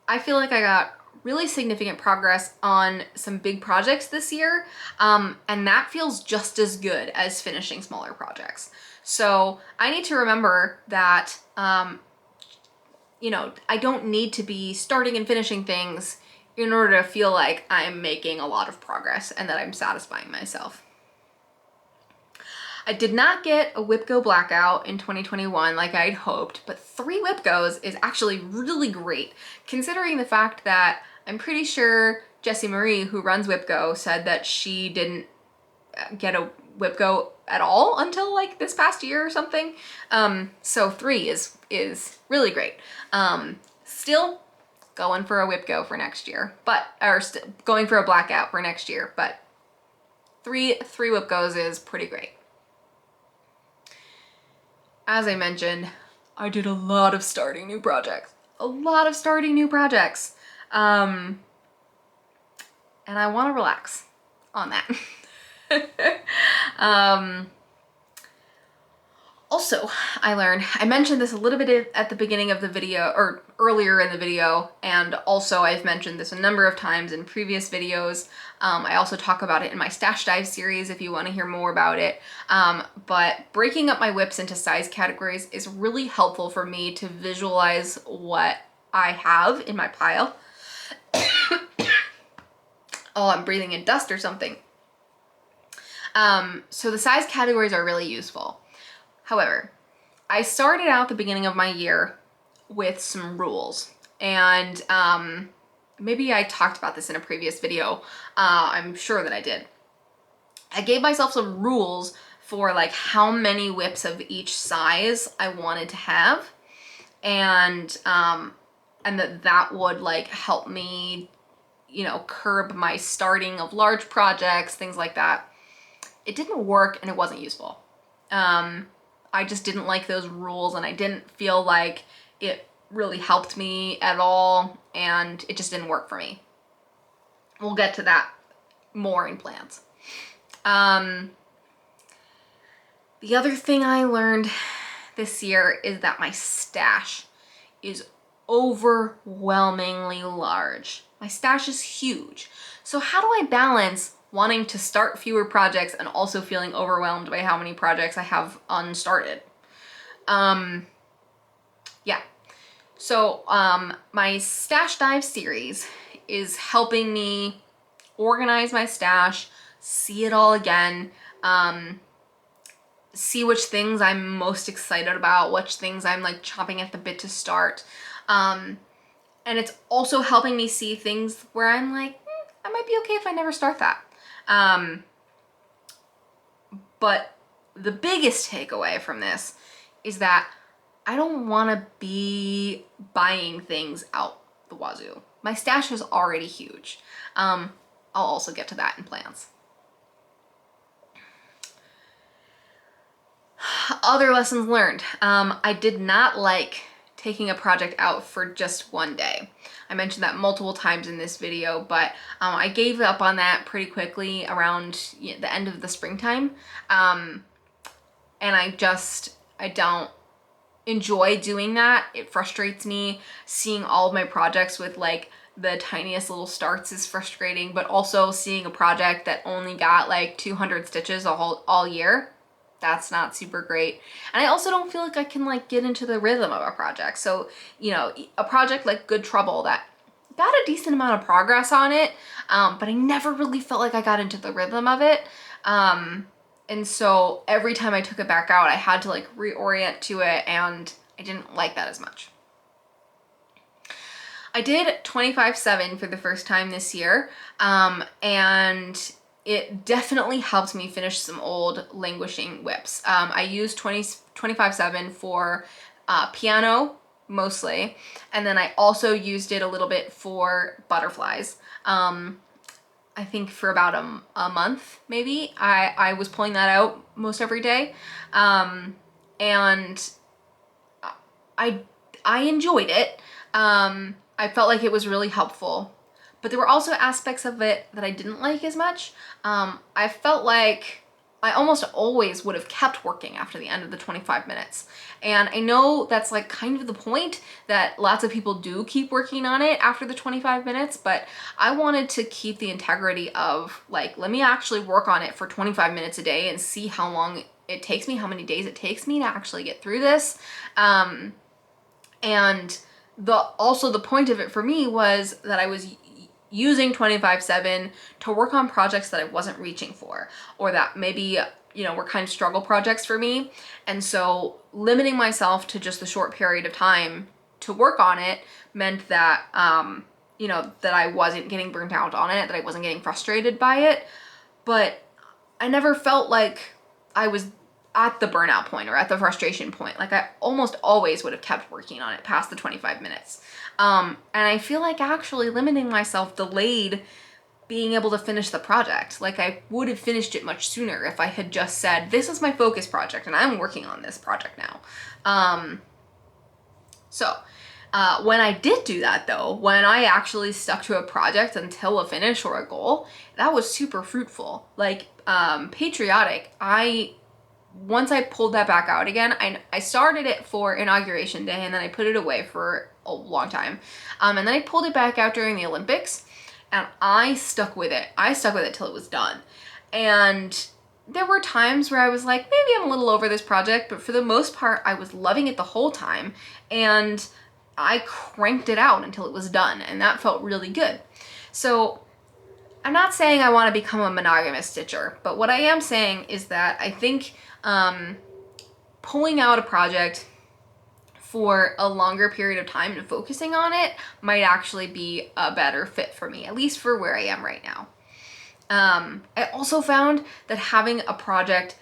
I feel like I got really significant progress on some big projects this year, and that feels just as good as finishing smaller projects. So I need to remember that, you know, I don't need to be starting and finishing things in order to feel like I'm making a lot of progress and that I'm satisfying myself. I did not get a WIP Go blackout in 2021 like I'd hoped, but 3 WIP Goes is actually really great, considering the fact that I'm pretty sure Jessie Marie, who runs WIP Go, said that she didn't get a WIP Go at all until like this past year or something. So 3 is really great. Still going for a WIP Go for next year, going for a blackout for next year, but 3 WIP Goes is pretty great. As I mentioned, I did a lot of starting new projects. And I want to relax on that. Also, I mentioned this a little bit at the beginning of the video, or earlier in the video, and also I've mentioned this a number of times in previous videos. I also talk about it in my Stash Dive series if you want to hear more about it. But breaking up my WIPs into size categories is really helpful for me to visualize what I have in my pile. Oh, I'm breathing in dust or something. So the size categories are really useful. However, I started out the beginning of my year with some rules, and maybe I talked about this in a previous video. I'm sure that I did. I gave myself some rules for like how many WIPs of each size I wanted to have, and that would like help me, you know, curb my starting of large projects, things like that. It didn't work and it wasn't useful. I just didn't like those rules, and I didn't feel like it really helped me at all, and it just didn't work for me. We'll get to that more in plans. The other thing I learned this year is that my stash is overwhelmingly large. My stash is huge. So how do I balance wanting to start fewer projects and also feeling overwhelmed by how many projects I have unstarted? Yeah. So my Stash Dive series is helping me organize my stash, see it all again, see which things I'm most excited about, which things I'm like chomping at the bit to start. And it's also helping me see things where I'm like, I might be okay if I never start that. But the biggest takeaway from this is that I don't want to be buying things out the wazoo. My stash is already huge. I'll also get to that in plans. Other lessons learned. I did not like taking a project out for just one day. I mentioned that multiple times in this video, but I gave up on that pretty quickly around the end of the springtime. And I don't enjoy doing that. It frustrates me. Seeing all of my projects with like the tiniest little starts is frustrating, but also seeing a project that only got like 200 stitches all year, that's not super great. And I also don't feel like I can like get into the rhythm of a project. So, you know, a project like Good Trouble that got a decent amount of progress on it, but I never really felt like I got into the rhythm of it. And so every time I took it back out, I had to like reorient to it, and I didn't like that as much. I did 25/7 for the first time this year, and it definitely helped me finish some old languishing WIPs. I used 25/7 for piano mostly, and then I also used it a little bit for butterflies. I think for about a month, maybe. I was pulling that out most every day, and I enjoyed it. I felt like it was really helpful. But there were also aspects of it that I didn't like as much. I felt like I almost always would have kept working after the end of the 25 minutes. And I know that's like kind of the point, that lots of people do keep working on it after the 25 minutes, but I wanted to keep the integrity of like, let me actually work on it for 25 minutes a day and see how long it takes me, how many days it takes me to actually get through this. And also the point of it for me was that I was using 25/7 to work on projects that I wasn't reaching for, or that maybe, you know, were kind of struggle projects for me. And so limiting myself to just the short period of time to work on it meant that, you know, that I wasn't getting burnt out on it, that I wasn't getting frustrated by it. But I never felt like I was at the burnout point or at the frustration point. Like I almost always would have kept working on it past the 25 minutes. And I feel like actually limiting myself delayed being able to finish the project. Like I would have finished it much sooner if I had just said, this is my focus project and I'm working on this project now. When I did do that though, when I actually stuck to a project until a finish or a goal, that was super fruitful. Like Patriotic, once I pulled that back out again, I started it for Inauguration Day, and then I put it away for a long time. And then I pulled it back out during the Olympics, and I stuck with it. I stuck with it till it was done. And there were times where I was like, maybe I'm a little over this project, but for the most part, I was loving it the whole time. And I cranked it out until it was done, and that felt really good. So I'm not saying I want to become a monogamous stitcher, but what I am saying is that I think pulling out a project for a longer period of time and focusing on it might actually be a better fit for me, at least for where I am right now. I also found that having a project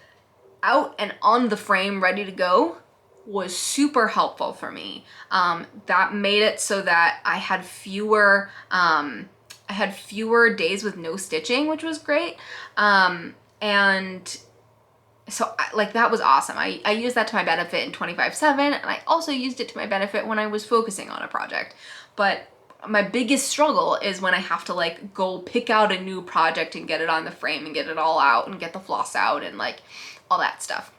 out and on the frame ready to go was super helpful for me. That made it so that I had fewer days with no stitching, which was great. And so like that was awesome. I used that to my benefit in 25/7, and I also used it to my benefit when I was focusing on a project. But my biggest struggle is when I have to like go pick out a new project and get it on the frame and get it all out and get the floss out and like all that stuff.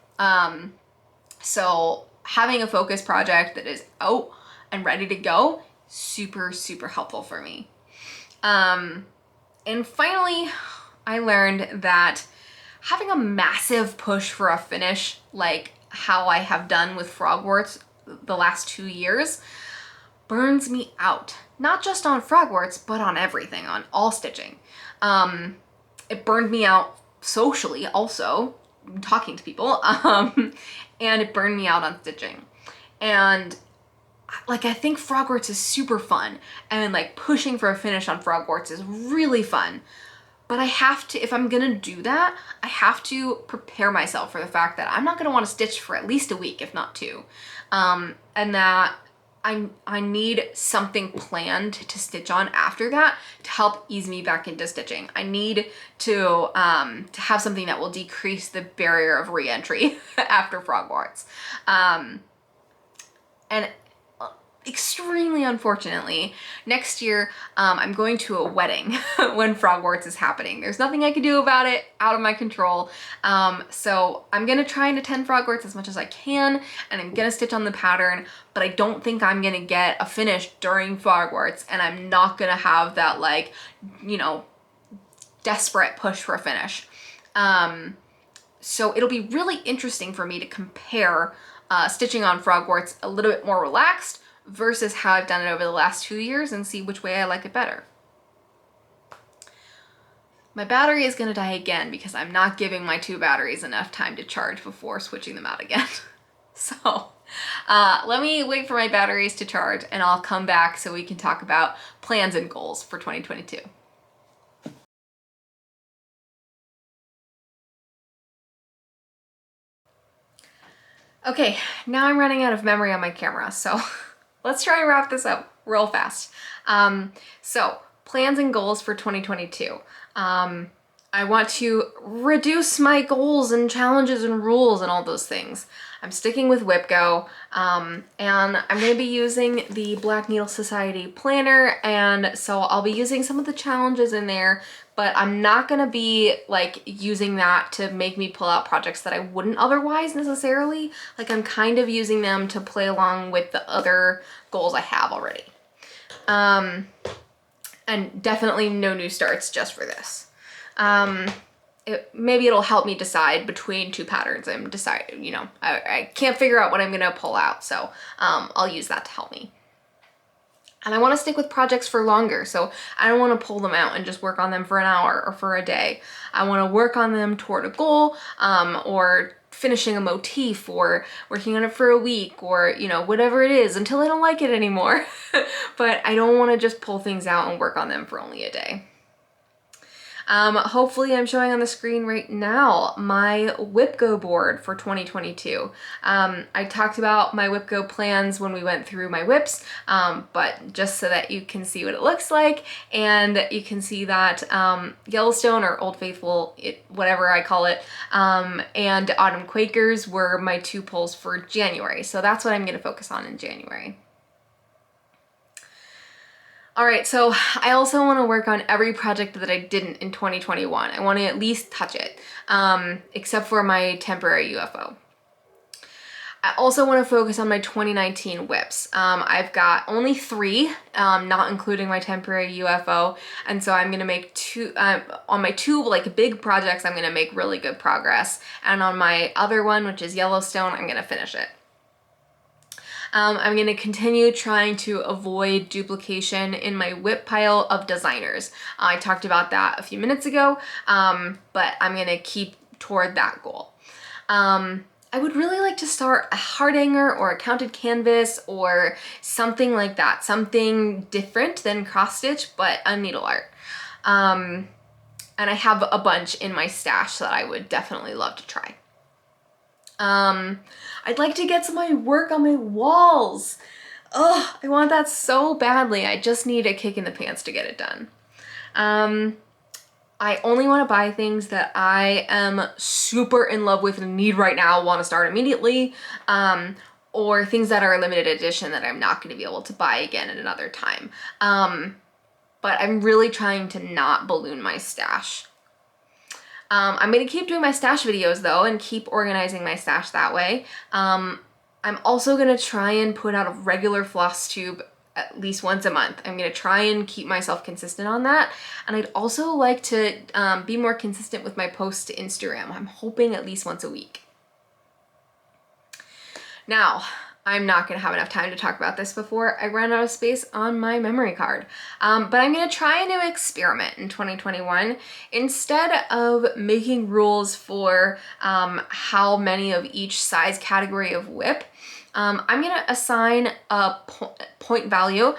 So having a focus project that is out and ready to go, super, super helpful for me. And finally, I learned that having a massive push for a finish, like how I have done with Frogwarts the last 2 years, burns me out. Not just on Frogwarts, but on everything, on all stitching. It burned me out socially also, talking to people, and it burned me out on stitching. And like, I think Frogwarts is super fun, and like pushing for a finish on Frogwarts is really fun. But I have to, if I'm gonna do that, I have to prepare myself for the fact that I'm not gonna wanna stitch for at least a week, if not 2. And that I need something planned to stitch on after that to help ease me back into stitching. I need to have something that will decrease the barrier of re-entry after Frogwarts. And extremely unfortunately, next year I'm going to a wedding when Frogwarts is happening. There's nothing I can do about it, out of my control. So I'm gonna try and attend Frogwarts as much as I can, and I'm gonna stitch on the pattern, but I don't think I'm gonna get a finish during Frogwarts, and I'm not gonna have that like, you know, desperate push for a finish. So it'll be really interesting for me to compare stitching on Frogwarts a little bit more relaxed versus how I've done it over the last 2 years and see which way I like it better. My battery is gonna die again because I'm not giving my 2 batteries enough time to charge before switching them out again. So let me wait for my batteries to charge and I'll come back so we can talk about plans and goals for 2022. Okay, now I'm running out of memory on my camera, so let's try and wrap this up real fast. So plans and goals for 2022. I want to reduce my goals and challenges and rules and all those things. I'm sticking with WIP Go, and I'm going to be using the Black Needle Society planner, and so I'll be using some of the challenges in there, but I'm not going to be like using that to make me pull out projects that I wouldn't otherwise necessarily. Like, I'm kind of using them to play along with the other goals I have already. And definitely no new starts just for this. Maybe it'll help me decide between 2 patterns. I'm deciding, you know, I can't figure out what I'm gonna pull out, so I'll use that to help me. And I want to stick with projects for longer, so I don't want to pull them out and just work on them for an hour or for a day. I want to work on them toward a goal, or finishing a motif, or working on it for a week, or, you know, whatever it is until I don't like it anymore. But I don't want to just pull things out and work on them for only a day. Hopefully I'm showing on the screen right now my WIP Go board for 2022. I talked about my WIP Go plans when we went through my WIPs, but just so that you can see what it looks like, and you can see that Yellowstone, or Old Faithful, whatever I call it, and Autumn Quakers were my 2 pulls for January. So that's what I'm going to focus on in January. All right, so I also want to work on every project that I didn't in 2021. I want to at least touch it, except for my temporary UFO. I also want to focus on my 2019 WIPs. I've got only 3, not including my temporary UFO, and so I'm going to make 2, on my 2 like big projects, I'm going to make really good progress, and on my other one, which is Yellowstone, I'm going to finish it. I'm going to continue trying to avoid duplication in my WIP pile of designers. I talked about that a few minutes ago, but I'm going to keep toward that goal. I would really like to start a heart hanger or a counted canvas or something like that, something different than cross stitch, but a needle art. And I have a bunch in my stash that I would definitely love to try. I'd like to get some of my work on my walls. Oh, I want that so badly. I just need a kick in the pants to get it done. I only want to buy things that I am super in love with and need right now, want to start immediately, or things that are a limited edition that I'm not going to be able to buy again at another time. But I'm really trying to not balloon my stash. I'm going to keep doing my stash videos though and keep organizing my stash that way. I'm also going to try and put out a regular Flosstube at least once a month. I'm going to try and keep myself consistent on that. And I'd also like to be more consistent with my posts to Instagram. I'm hoping at least once a week. Now, I'm not going to have enough time to talk about this before I run out of space on my memory card. But I'm going to try a new experiment in 2021. Instead of making rules for how many of each size category of WIP, I'm going to assign a point value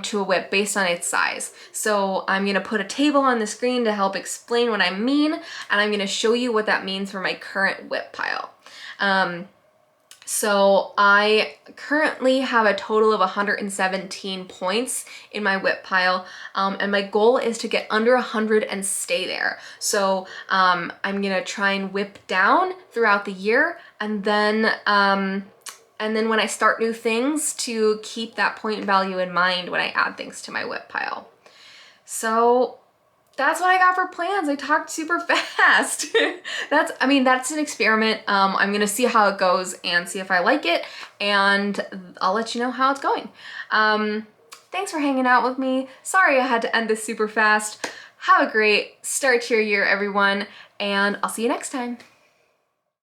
to a WIP based on its size. So I'm going to put a table on the screen to help explain what I mean, and I'm going to show you what that means for my current WIP pile. So I currently have a total of 117 points in my WIP pile, and my goal is to get under 100 and stay there. So I'm gonna try and WIP down throughout the year, and then when I start new things, to keep that point value in mind when I add things to my WIP pile. So that's what I got for plans. I talked super fast. That's an experiment. I'm gonna see how it goes and see if I like it, and I'll let you know how it's going. Thanks for hanging out with me. Sorry I had to end this super fast. Have a great start to your year, everyone, and I'll see you next time.